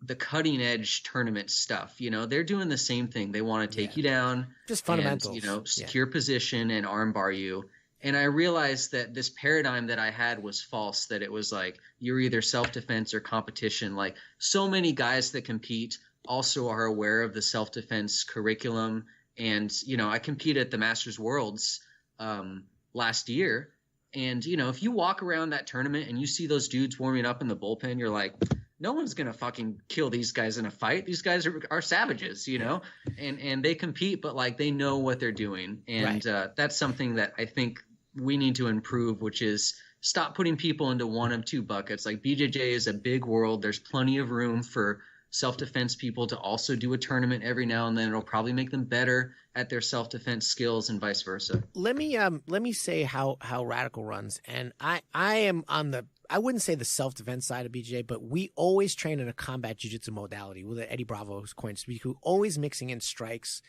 the cutting edge tournament stuff. They're doing the same thing. They want to take you down, just fundamentals, and, secure position and armbar you. And I realized that this paradigm that I had was false, that it was like you're either self-defense or competition. Like so many guys that compete also are aware of the self-defense curriculum. And, I competed at the Masters Worlds last year. And, if you walk around that tournament and you see those dudes warming up in the bullpen, you're like, no one's going to fucking kill these guys in a fight. These guys are savages, and they compete, but like they know what they're doing. And that's something that I think we need to improve, which is stop putting people into one of two buckets. Like BJJ is a big world. There's plenty of room for self-defense people to also do a tournament every now and then. It'll probably make them better at their self-defense skills and vice versa. Let me say how Radical runs. And I am on the, I wouldn't say the self-defense side of BJJ, but we always train in a combat jiu-jitsu modality with Eddie Bravo's coin speak, who always mixing in strikes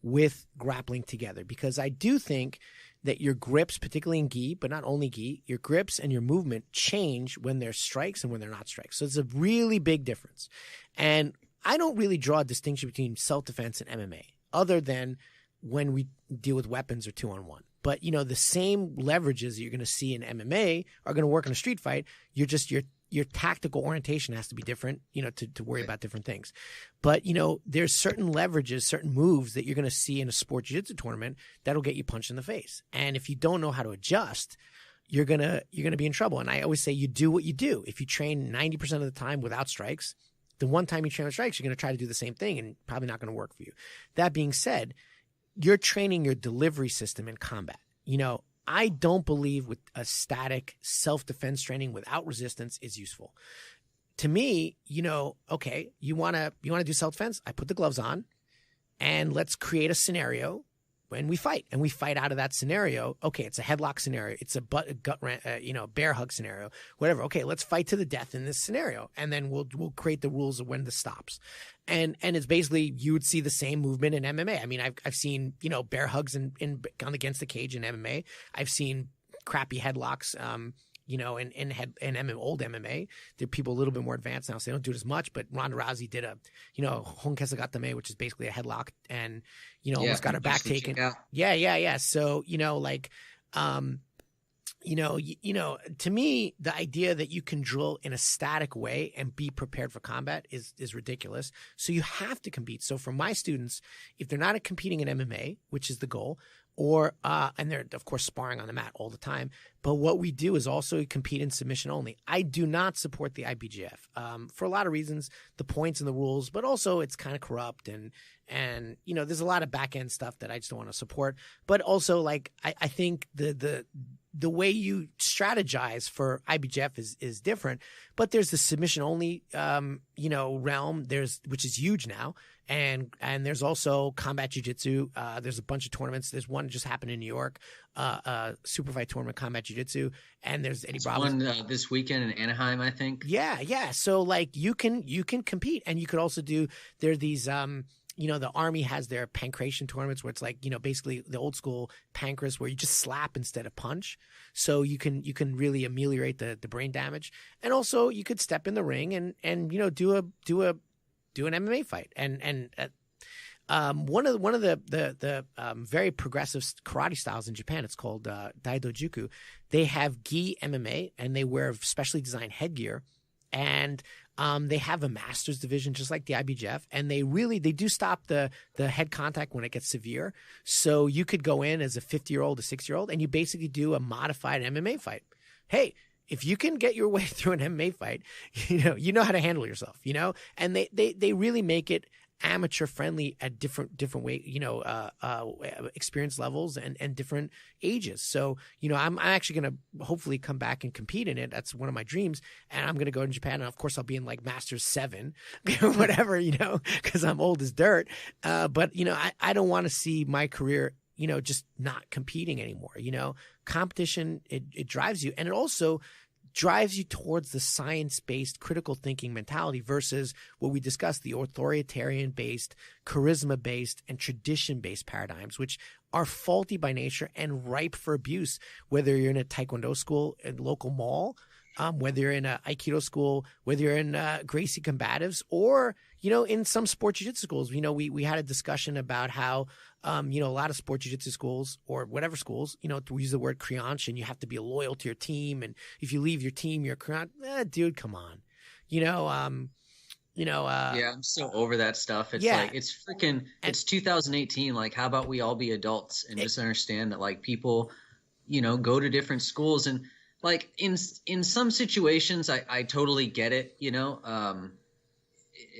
with grappling together, because I do think that your grips, particularly in gi, but not only gi, your grips and your movement change when they're strikes and when they're not strikes. So it's a really big difference. And I don't really draw a distinction between self-defense and MMA other than when we deal with weapons or 2-on-1. But, the same leverages that you're going to see in MMA are going to work in a street fight. Your tactical orientation has to be different, to worry about different things. But, there's certain leverages, certain moves that you're going to see in a sport jiu-jitsu tournament that'll get you punched in the face. And if you don't know how to adjust, you're going to be in trouble. And I always say you do what you do. If you train 90% of the time without strikes, the one time you train with strikes, you're going to try to do the same thing and probably not going to work for you. That being said, you're training your delivery system in combat. I don't believe with a static self-defense training without resistance is useful. To me, okay, you want to do self-defense? I put the gloves on and let's create a scenario when we fight, and we fight out of that scenario. Okay, it's a headlock scenario. It's a bear hug scenario, whatever. Okay, let's fight to the death in this scenario. And then we'll create the rules of when this stops. And it's basically, you would see the same movement in MMA. I mean, I've seen, bear hugs in against the cage in MMA. I've seen crappy headlocks, in old MMA. There are people a little bit more advanced now, so they don't do it as much. But Ronda Rousey did a, Honkesagatame, which is basically a headlock, and, almost got her back taken. Yeah. So, to me, the idea that you can drill in a static way and be prepared for combat is ridiculous. So you have to compete. So for my students, if they're not competing in MMA, which is the goal, or and they're of course sparring on the mat all the time, but what we do is also compete in submission only. I do not support the IBJF for a lot of reasons, the points and the rules, but also it's kind of corrupt and there's a lot of back end stuff that I just don't want to support. But also, like, I think the way you strategize for IBJF is different, but there's the submission only realm, which is huge now. And there's also combat jiu-jitsu. There's a bunch of tournaments. There's one just happened in New York, super fight tournament, combat jiu-jitsu. And there's Eddie Bravo. One this weekend in Anaheim, I think. Yeah. So like you can compete, and you could also do, there are these, the Army has their pancration tournaments where it's like, basically the old school pancras where you just slap instead of punch. So you can really ameliorate the brain damage. And also you could step in the ring and do an MMA fight. And one of the very progressive karate styles in Japan, it's called Daido Juku. They have gi MMA, and they wear specially designed headgear, and they have a master's division just like the IBJF, and they do stop the head contact when it gets severe. So you could go in as a 50-year-old, a 60-year-old, and you basically do a modified MMA fight. Hey, if you can get your way through an MMA fight, you know how to handle yourself, and they really make it amateur friendly at different way, experience levels and different ages. So, I'm actually going to hopefully come back and compete in it. That's one of my dreams. And I'm going to go to Japan, and of course I'll be in like Masters 7 or whatever, cause I'm old as dirt. But I don't want to see my career, just not competing anymore. Competition, it drives you, and it also drives you towards the science-based critical thinking mentality versus what we discussed, the authoritarian-based, charisma-based, and tradition-based paradigms, which are faulty by nature and ripe for abuse, whether you're in a taekwondo school, a local mall, whether you're in a Aikido school, whether you're in Gracie Combatives, or, in some sport jiu-jitsu schools. We had a discussion about how, a lot of sport jiu-jitsu schools or whatever schools, we use the word krianshin, you have to be loyal to your team. And if you leave your team, you're krian. Dude, come on. Yeah, I'm so over that stuff. It's like, it's 2018. Like, how about we all be adults and just understand that, like, people, go to different schools, and like in some situations, I totally get it.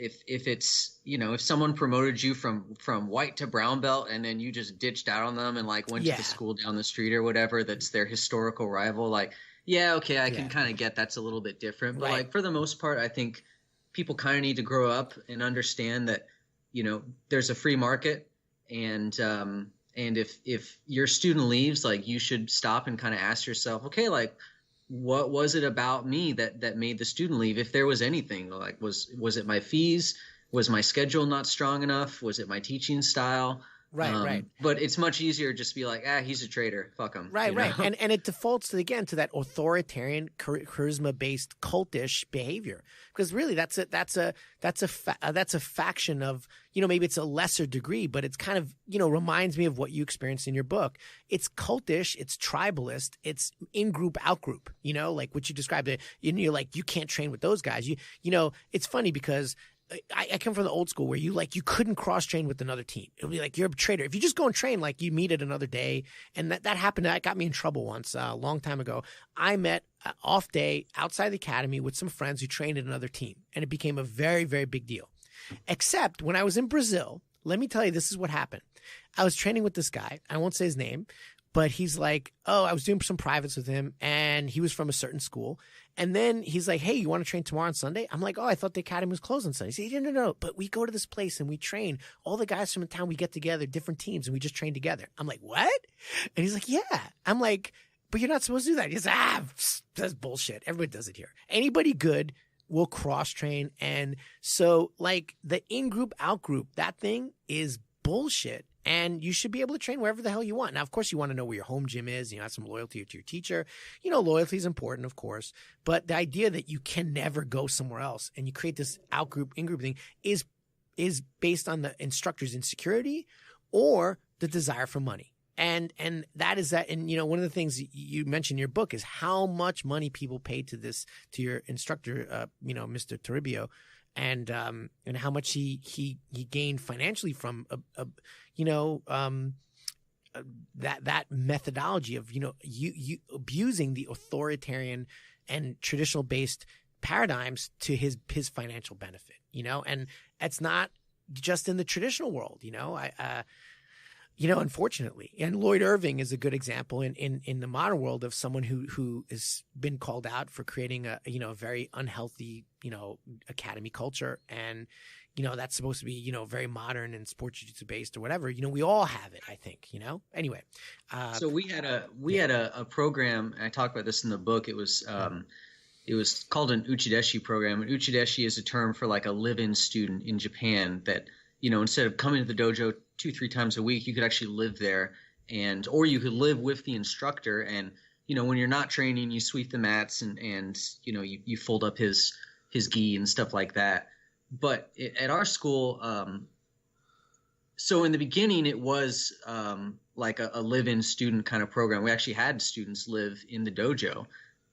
If it's, if someone promoted you from white to brown belt and then you just ditched out on them and like went to the school down the street or whatever, that's their historical rival. Like, yeah, okay, I can kind of get that's a little bit different, but like for the most part, I think people kind of need to grow up and understand that, there's a free market, and if your student leaves, like, you should stop and kind of ask yourself, okay, like, what was it about me that made the student leave? If there was anything, like, was it my fees? Was my schedule not strong enough? Was it my teaching style? Right. But it's much easier just to be like, he's a traitor. Fuck him. Right. And it defaults to that authoritarian, charisma-based, cultish behavior. Because really, that's a faction of, maybe it's a lesser degree, but it's kind of, reminds me of what you experienced in your book. It's cultish, it's tribalist, it's in-group, out-group. Like what you described. You're like, you can't train with those guys. It's funny because I come from the old school where you couldn't cross train with another team. It would be like, you're a traitor. If you just go and train, like, you meet it another day. And that happened. That got me in trouble once, a long time ago. I met an off day outside the academy with some friends who trained at another team. And it became a very, very big deal. Except when I was in Brazil, let me tell you, this is what happened. I was training with this guy. I won't say his name, but he's like, I was doing some privates with him, and he was from a certain school. And then he's like, hey, you want to train tomorrow on Sunday? I'm like, I thought the academy was closed on Sunday. He said, no, but we go to this place and we train. All the guys from the town, we get together, different teams, and we just train together. I'm like, what? And he's like, yeah. I'm like, but you're not supposed to do that. He's like, that's bullshit. Everybody does it here. Anybody good will cross train. And so, like, the in-group, out-group, that thing is bullshit. And you should be able to train wherever the hell you want. Now, of course, you want to know where your home gym is. You have some loyalty to your teacher. Loyalty is important, of course. But the idea that you can never go somewhere else and you create this out-group, in-group thing is based on the instructor's insecurity or the desire for money. And that is that. And, one of the things you mentioned in your book is how much money people pay to your instructor, Mr. Toribio. And how much he gained financially from that methodology of you abusing the authoritarian and traditional based paradigms to his financial benefit. And it's not just in the traditional world. Unfortunately, and Lloyd Irving is a good example in the modern world of someone who has been called out for creating a very unhealthy, academy culture. And, that's supposed to be, very modern and sports jiu-jitsu based or whatever. We all have it, I think, anyway. So we had a program, and I talk about this in the book. It was called an uchideshi program. And uchideshi is a term for like a live-in student in Japan that, instead of coming to the dojo 2-3 times a week, you could actually live there, or you could live with the instructor. And, when you're not training, you sweep the mats and you fold up his gi and stuff like that. But at our school, so in the beginning, it was like a live-in student kind of program. We actually had students live in the dojo.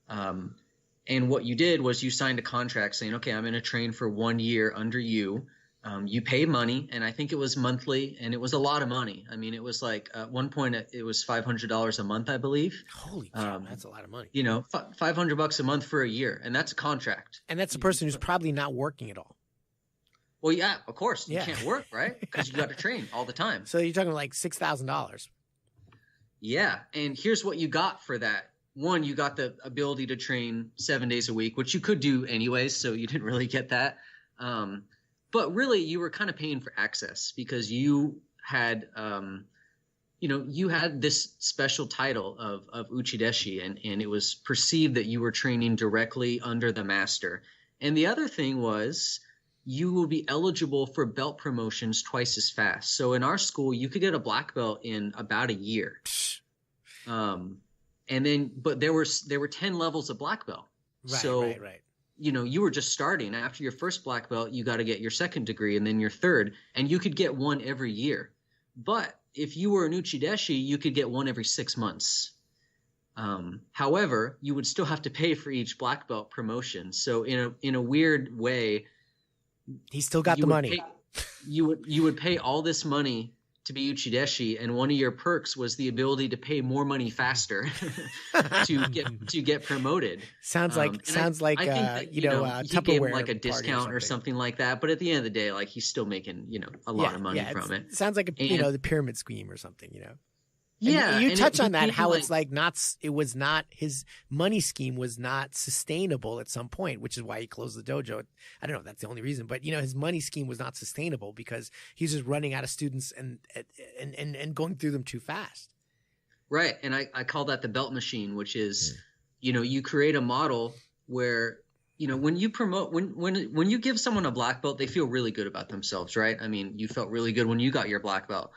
And what you did was you signed a contract saying, okay, I'm going to train for 1 year under you. You pay money, and I think it was monthly, and it was a lot of money. I mean, it was like at one point it was $500 a month, I believe. Holy cow, that's a lot of money. $500 a month for a year, and that's a contract. And that's a person who's probably not working at all. Well, yeah, of course. You can't work, right? Because you got to train all the time. So you're talking like $6,000. Yeah, and here's what you got for that. One, you got the ability to train 7 days a week, which you could do anyways, so you didn't really get that. But really, you were kind of paying for access because you had, you had this special title of uchideshi, and it was perceived that you were training directly under the master. And the other thing was you will be eligible for belt promotions twice as fast. So in our school, you could get a black belt in about a year. And then, but there were 10 levels of black belt. Right. You were just starting. After your first black belt, you got to get your second degree and then your third, and you could get one every year. But if you were an uchideshi, you could get one every 6 months. However, you would still have to pay for each black belt promotion. So in a weird way, he still got the money. You would pay all this money to be uchideshi, and one of your perks was the ability to pay more money faster to get promoted. Sounds like he gave him Tupperware like a discount or something like that. But at the end of the day, like, he's still making a lot of money from it. Sounds like the pyramid scheme or something. Yeah, you touch on that, how it's like his money scheme was not sustainable at some point, which is why he closed the dojo. I don't know if that's the only reason, but his money scheme was not sustainable because he's just running out of students and going through them too fast. Right, and I call that the belt machine, which is, you create a model where when you promote, when you give someone a black belt, they feel really good about themselves, right? I mean, you felt really good when you got your black belt.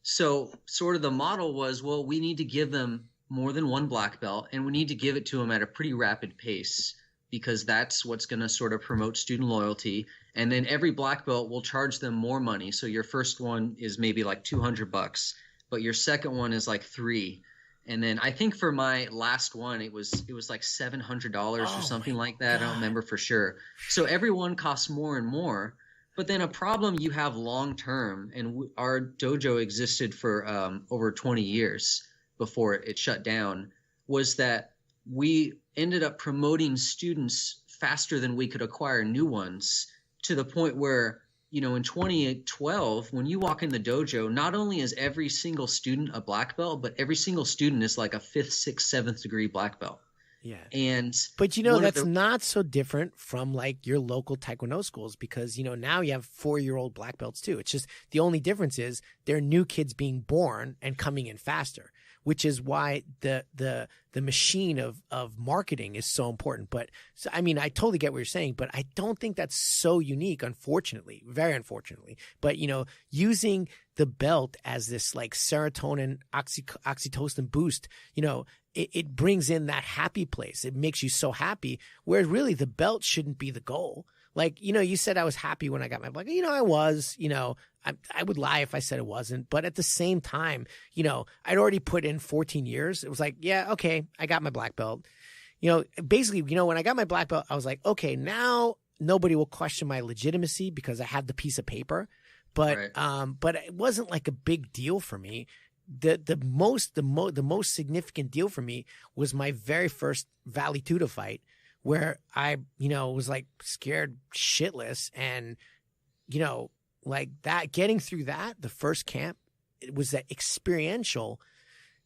So sort of the model was, well, we need to give them more than one black belt, and we need to give it to them at a pretty rapid pace because that's what's going to sort of promote student loyalty. And then every black belt will charge them more money. So your first one is maybe like $200, but your second one is like $300. And then I think for my last one, it was like $700 or something like that. I don't remember for sure. So every one costs more and more. But then a problem you have long term, and our dojo existed for over 20 years before it shut down, was that we ended up promoting students faster than we could acquire new ones, to the point where, in 2012, when you walk in the dojo, not only is every single student a black belt, but every single student is like a 5th, 6th, 7th degree black belt. Yeah. But that's not so different from like your local Taekwondo schools because, now you have 4-year-old black belts too. It's just the only difference is they're new kids being born and coming in faster, which is why the machine of marketing is so important. But so, I mean, I totally get what you're saying, but I don't think that's so unique, unfortunately, very unfortunately. But, using the belt as this like serotonin, oxytocin boost, it brings in that happy place. It makes you so happy, whereas really the belt shouldn't be the goal. Like, you said I was happy when I got my black. I was, I would lie if I said it wasn't. But at the same time, I'd already put in 14 years. It was like, yeah, okay, I got my black belt. Basically, when I got my black belt, I was like, okay, now nobody will question my legitimacy because I have the piece of paper. But but it wasn't like a big deal for me. The most significant deal for me was my very first Vale Tudo fight, where I was like scared shitless, and like that, getting through that, the first camp, it was that experiential.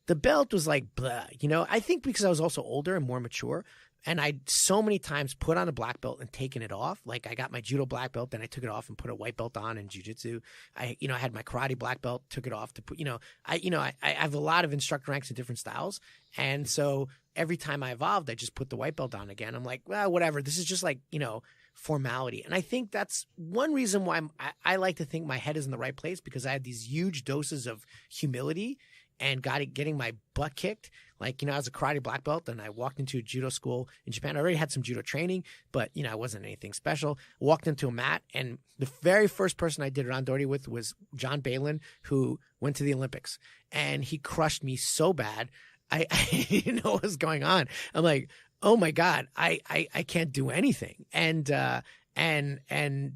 The belt was like blah, I think because I was also older and more mature. And I so many times put on a black belt and taken it off. Like I got my judo black belt, then I took it off and put a white belt on in jiu-jitsu. I had my karate black belt, took it off to put, I have a lot of instructor ranks in different styles. And so every time I evolved, I just put the white belt on again. I'm like, well, whatever. This is just like, formality. And I think that's one reason why I like to think my head is in the right place, because I had these huge doses of humility and getting my butt kicked. Like, I was a karate black belt, and I walked into a judo school in Japan. I already had some judo training, but, I wasn't anything special. Walked into a mat, and the very first person I did randori with was John Balin, who went to the Olympics. And he crushed me so bad, I didn't know what was going on. I'm like, oh my God, I can't do anything. And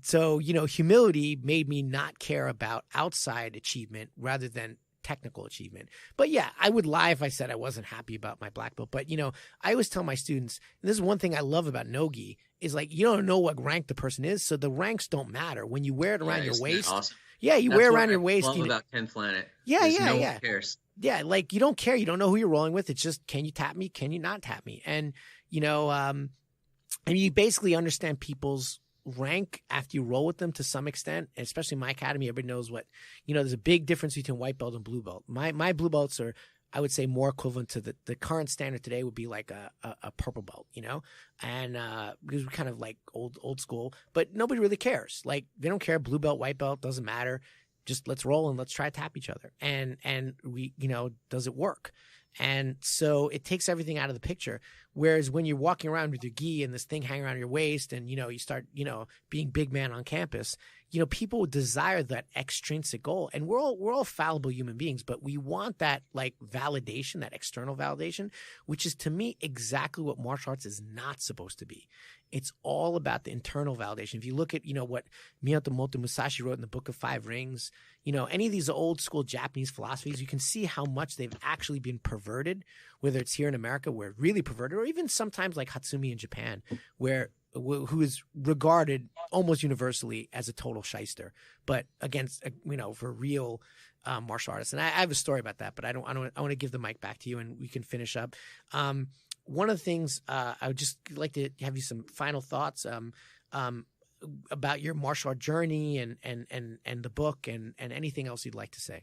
so, humility made me not care about outside achievement rather than technical achievement. But yeah, I would lie if I said I wasn't happy about my black belt. But, I always tell my students, and this is one thing I love about no-gi, is like, you don't know what rank the person is. So the ranks don't matter. When you wear it around your waist. Awesome. Yeah, you wear it around your waist. I love about 10th Planet. Yeah. No one cares. Yeah, like you don't care. You don't know who you're rolling with. It's just, can you tap me? Can you not tap me? And, and you basically understand people's rank after you roll with them to some extent, and especially my academy. Everybody knows what, there's a big difference between white belt and blue belt. My blue belts are, I would say, more equivalent to the current standard today would be like a purple belt, and because we're kind of like old school, but nobody really cares. Like they don't care. Blue belt, white belt, doesn't matter. Just let's roll and let's try to tap each other. And we, does it work? And so it takes everything out of the picture. Whereas when you're walking around with your gi and this thing hanging around your waist and, you start, being big man on campus, people desire that extrinsic goal. And we're all fallible human beings, but we want that like validation, that external validation, which is to me exactly what martial arts is not supposed to be. It's all about the internal validation. If you look at, what Miyamoto Musashi wrote in the Book of Five Rings, any of these old school Japanese philosophies, you can see how much they've actually been perverted, whether it's here in America where it's really perverted, or even sometimes like Hatsumi in Japan, who is regarded almost universally as a total shyster, but against, for real martial artists. And I have a story about that, but I want to give the mic back to you and we can finish up. One of the things I would just like to have you some final thoughts about your martial art journey and the book and anything else you'd like to say.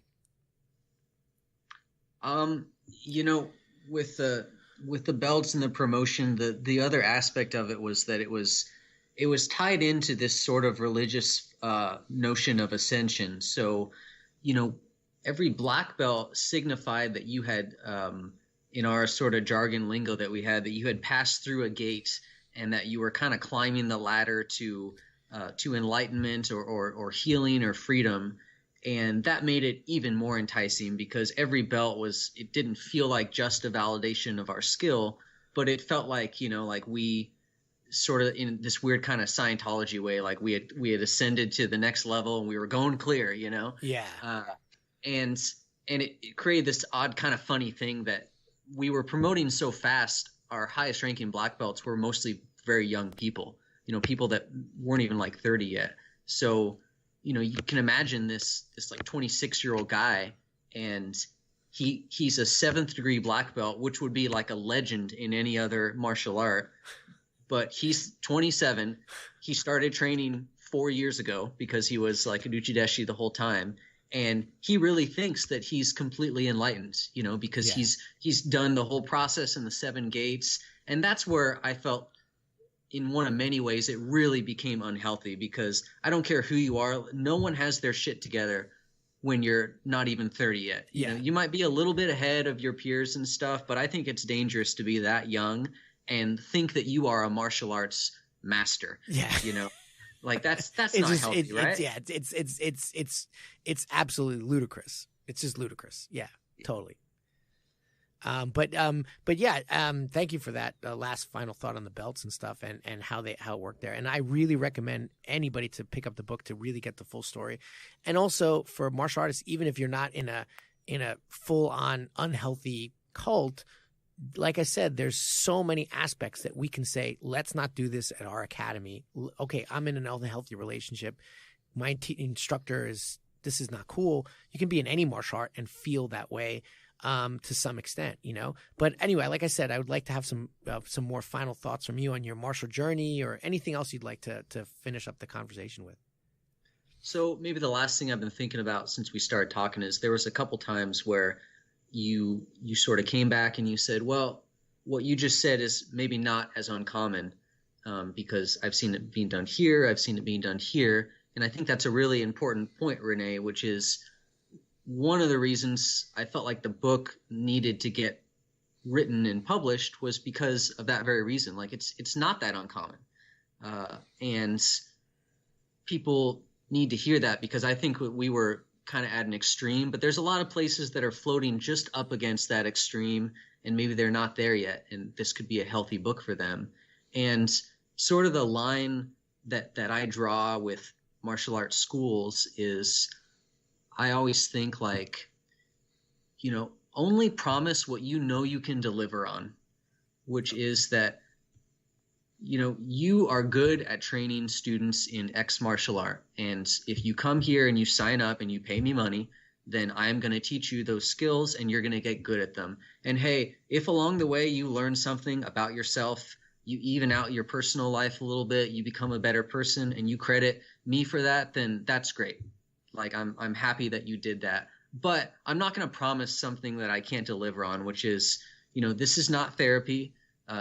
With the belts and the promotion, the other aspect of it was that it was tied into this sort of religious notion of ascension. So, every black belt signified that you had, in our sort of jargon lingo that we had, that you had passed through a gate and that you were kind of climbing the ladder to enlightenment or healing or freedom. And that made it even more enticing because every belt it didn't feel like just a validation of our skill, but it felt like, like we sort of in this weird kind of Scientology way, like we had ascended to the next level and we were going clear, Yeah. And it created this odd kind of funny thing that we were promoting so fast. Our highest ranking black belts were mostly very young people, people that weren't even like 30 yet. So, you can imagine this like 26-year-old guy, and he's a 7th degree black belt, which would be like a legend in any other martial art. But he's 27. He started training 4 years ago because he was like a Uchideshi the whole time. And he really thinks that he's completely enlightened, because he's done the whole process in the 7 gates. And that's where I felt, in one of many ways, it really became unhealthy, because I don't care who you are. No one has their shit together when you're not even 30 yet. You might be a little bit ahead of your peers and stuff, but I think it's dangerous to be that young and think that you are a martial arts master. Yeah. Like that's not healthy, right? It's absolutely ludicrous. It's just ludicrous. Yeah, totally. But thank you for that last final thought on the belts and stuff and how it worked there. And I really recommend anybody to pick up the book to really get the full story. And also for martial artists, even if you're not in a full on unhealthy cult, like I said, there's so many aspects that we can say, let's not do this at our academy. Okay, I'm in an unhealthy relationship. My instructor this is not cool. You can be in any martial art and feel that way to some extent, But anyway, like I said, I would like to have some more final thoughts from you on your martial journey or anything else you'd like to finish up the conversation with. So maybe the last thing I've been thinking about since we started talking is there was a couple times where you sort of came back and you said, well, what you just said is maybe not as uncommon because I've seen it being done here. I've seen it being done here. And I think that's a really important point, Renee, which is one of the reasons I felt like the book needed to get written and published was because of that very reason. Like it's not that uncommon. And people need to hear that, because I think we were kind of at an extreme, but there's a lot of places that are floating just up against that extreme, and maybe they're not there yet, and this could be a healthy book for them. And sort of the line that I draw with martial arts schools is I always think like, only promise what you can deliver on, which is that, you are good at training students in X martial art. And if you come here and you sign up and you pay me money, then I'm going to teach you those skills and you're going to get good at them. And hey, if along the way you learn something about yourself, you even out your personal life a little bit, you become a better person and you credit me for that, then that's great. Like I'm happy that you did that. But I'm not going to promise something that I can't deliver on, which is, this is not therapy.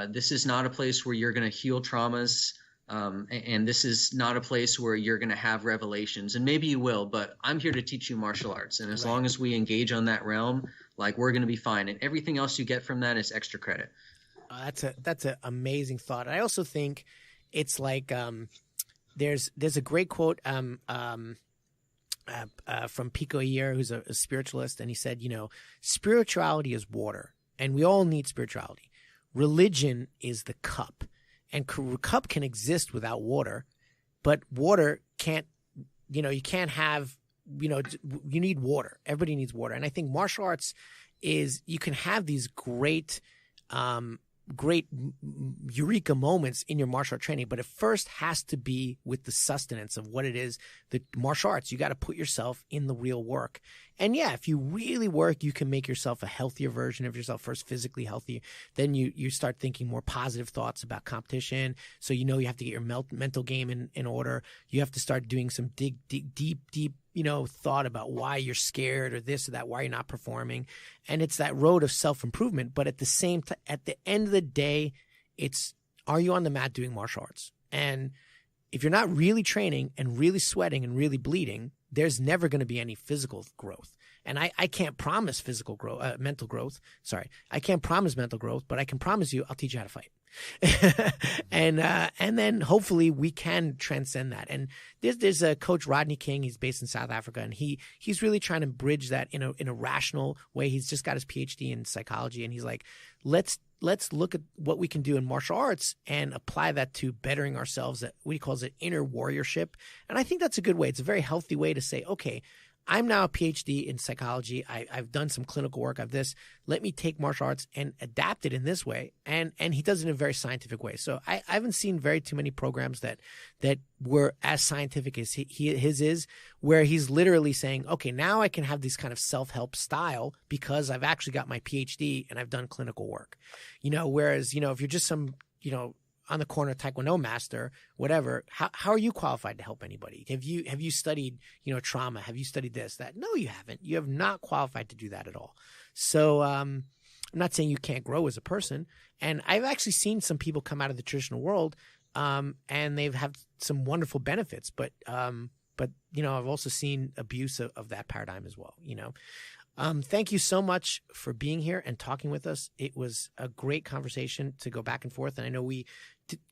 This is not a place where you're going to heal traumas, and this is not a place where you're going to have revelations. And maybe you will, but I'm here to teach you martial arts. And as long as we engage on that realm, like we're going to be fine. And everything else you get from that is extra credit. That's an amazing thought. I also think it's like there's a great quote from Pico Iyer, who's a spiritualist, and he said, spirituality is water, and we all need spirituality. Religion is the cup, and cup can exist without water, but water can't. You can't have. You need water. Everybody needs water, and I think martial arts is you can have these great eureka moments in your martial art training, but it first has to be with the sustenance of what it is, the martial arts. You got to put yourself in the real work. And yeah, if you really work, you can make yourself a healthier version of yourself, first physically healthy. Then you start thinking more positive thoughts about competition. So you have to get your mental game in order. You have to start doing some deep thought about why you're scared or this or that, why you're not performing. And it's that road of self-improvement. But at the same time, at the end of the day, are you on the mat doing martial arts? And if you're not really training and really sweating and really bleeding, there's never going to be any physical growth. And I can't promise mental growth. Sorry. I can't promise mental growth, but I can promise you I'll teach you how to fight. and then hopefully we can transcend that. And there's a coach, Rodney King. He's based in South Africa, and he's really trying to bridge that in a rational way. He's just got his PhD in psychology, and he's like, let's look at what we can do in martial arts and apply that to bettering ourselves. What he calls it inner warriorship. And I think that's a good way. It's a very healthy way to say, okay, I'm now a PhD in psychology. I've done some clinical work of this. Let me take martial arts and adapt it in this way. And he does it in a very scientific way. So I haven't seen too many programs that were as scientific as his is, where he's literally saying, okay, now I can have this kind of self-help style because I've actually got my PhD and I've done clinical work. Whereas, if you're just some, on the corner Taekwondo master, whatever, how are you qualified to help anybody? Have you studied, trauma? Have you studied this, that? No, you haven't. You have not qualified to do that at all. So I'm not saying you can't grow as a person. And I've actually seen some people come out of the traditional world and they've had some wonderful benefits. But I've also seen abuse of that paradigm as well, Thank you so much for being here and talking with us. It was a great conversation to go back and forth. And I know we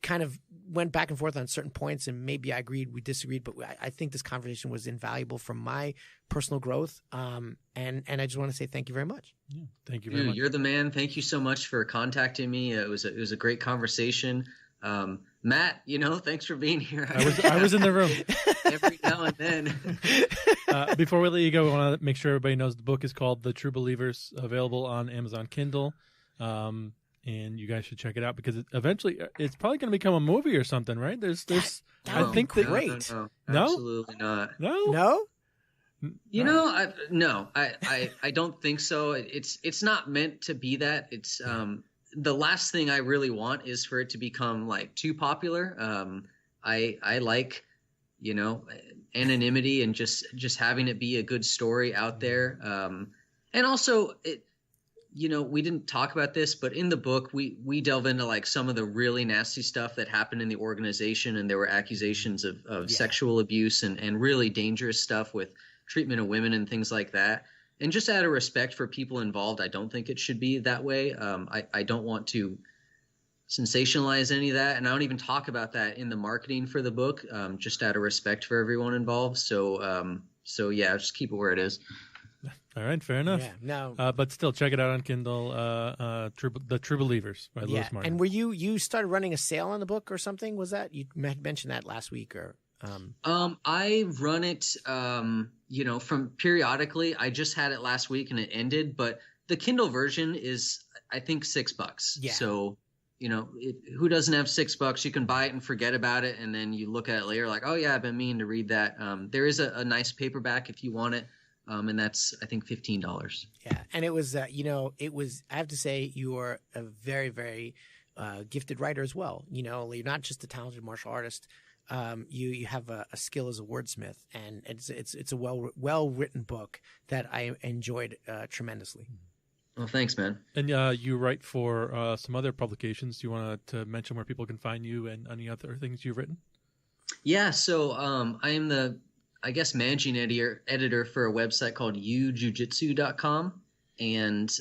kind of went back and forth on certain points, and maybe I agreed, we disagreed, but I think this conversation was invaluable from my personal growth. And I just want to say thank you very much. Yeah, thank you very much. You're the man. Thank you so much for contacting me. It was a great conversation. Matt, thanks for being here. I was in the room every now and then. Before we let you go, I want to make sure everybody knows the book is called The True Believers, available on Amazon Kindle. And you guys should check it out because eventually it's probably going to become a movie or something, right? I think that great. No, absolutely not. No? I don't think so. It's not meant to be that. It's the last thing I really want is for it to become like too popular. I like, anonymity and just having it be a good story out there. And also we didn't talk about this, but in the book, we delve into like some of the really nasty stuff that happened in the organization. And there were accusations of sexual abuse and really dangerous stuff with treatment of women and things like that. And just out of respect for people involved, I don't think it should be that way. I don't want to sensationalize any of that. And I don't even talk about that in the marketing for the book, just out of respect for everyone involved. So yeah, just keep it where it is. All right, fair enough. Yeah, no. But still, check it out on Kindle. The True Believers by Lewis Martin. And were you started running a sale on the book or something? Was that you mentioned that last week or? I run it, from periodically. I just had it last week and it ended. But the Kindle version is, I think, $6. Yeah. So, who doesn't have $6? You can buy it and forget about it, and then you look at it later, like, oh yeah, I've been meaning to read that. There is a nice paperback if you want it. And that's, I think, $15. Yeah. And it was, I have to say, you are a very, very gifted writer as well. You're not just a talented martial artist. You have a skill as a wordsmith, and it's a well written book that I enjoyed tremendously. Well, thanks, man. And you write for some other publications. Do you want to mention where people can find you and any other things you've written? Yeah. So I am the managing editor for a website called youjujitsu.com. and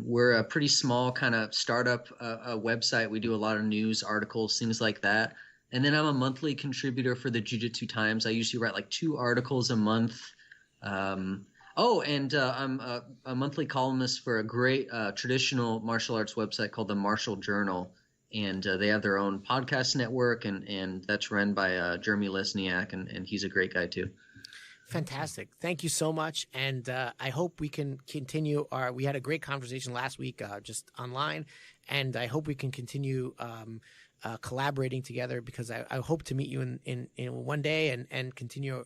we're a pretty small kind of startup website. We do a lot of news articles, things like that. And then I'm a monthly contributor for the Jiu-Jitsu Times. I usually write like 2 articles a month. I'm a monthly columnist for a great traditional martial arts website called the Martial Journal. And they have their own podcast network, and that's run by Jeremy Lesniak, and he's a great guy too. Fantastic. Thank you so much. And I hope we can continue we had a great conversation last week just online, and I hope we can continue collaborating together, because I hope to meet you in one day and continue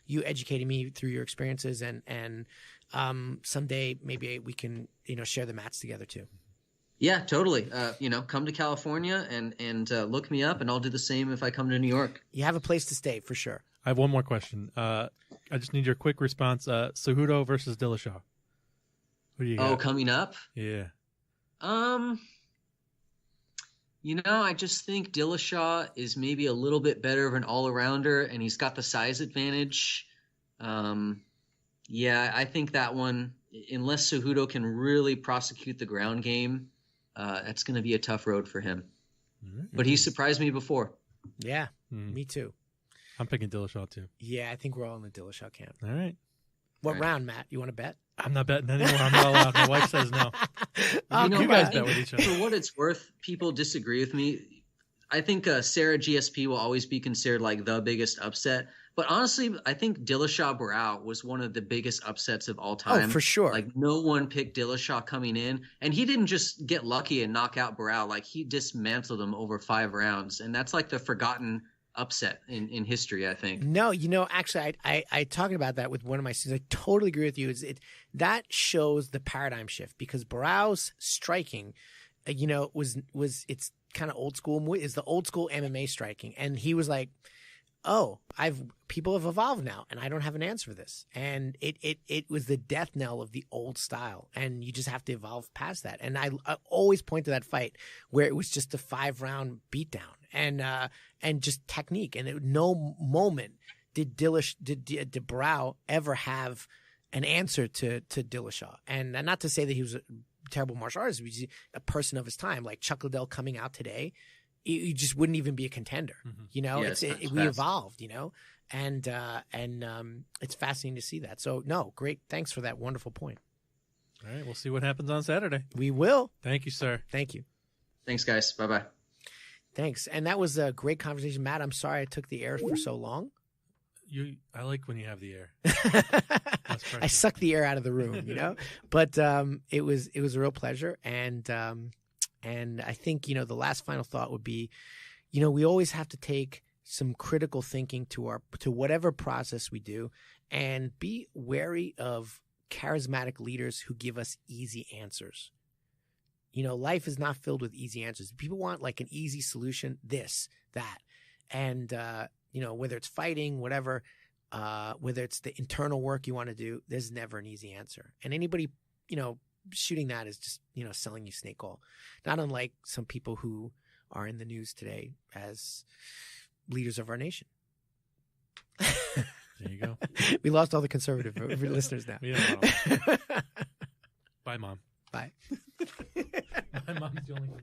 you educating me through your experiences, and someday maybe we can, share the mats together too. Yeah, totally. Come to California and look me up, and I'll do the same if I come to New York. You have a place to stay for sure. I have one more question. I just need your quick response. Cejudo versus Dillashaw. Who do you got? Oh, coming up? Yeah. I just think Dillashaw is maybe a little bit better of an all-arounder, and he's got the size advantage. I think that one, unless Cejudo can really prosecute the ground game, that's going to be a tough road for him. Mm-hmm. But he surprised me before. Yeah, me too. I'm picking Dillashaw too. Yeah, I think we're all in the Dillashaw camp. All right. What round, Matt? You want to bet? I'm not betting anymore. I'm not allowed. My wife says no. You guys bet with each other. For what it's worth, people disagree with me. I think Sarah GSP will always be considered like the biggest upset. But honestly, I think Dillashaw Barao was one of the biggest upsets of all time. Oh, for sure. Like, no one picked Dillashaw coming in. And he didn't just get lucky and knock out Barao. Like, he dismantled him over 5 rounds. And that's like the forgotten upset in history, I think. No, actually, I talked about that with one of my students. I totally agree with you. That shows the paradigm shift, because Barao's striking, was it's kind of old school. Is the old school MMA striking, and he was like, "Oh, people have evolved now, and I don't have an answer for this." And it was the death knell of the old style, and you just have to evolve past that. And I always point to that fight where it was just a 5-round beatdown, and just technique. And at no moment did Barao ever have an answer to Dillashaw. And not to say that he was a terrible martial artist, he was a person of his time, like Chuck Liddell coming out today. You just wouldn't even be a contender, Mm-hmm. We evolved, and it's fascinating to see that. So no, great. Thanks for that wonderful point. All right. We'll see what happens on Saturday. We will. Thank you, sir. Thank you. Thanks, guys. Bye-bye. Thanks. And that was a great conversation. Matt, I'm sorry I took the air for so long. I like when you have the air. I suck the air out of the room, but it was a real pleasure. And I think, the last final thought would be, we always have to take some critical thinking to whatever process we do, and be wary of charismatic leaders who give us easy answers. Life is not filled with easy answers. People want like an easy solution, this, that. And, whether it's fighting, whatever, whether it's the internal work you want to do, there's never an easy answer. And anybody, shooting that is just, selling you snake oil. Not unlike some people who are in the news today as leaders of our nation. There you go. We lost all the conservative listeners now. Bye, Mom. Bye. My mom's the only one.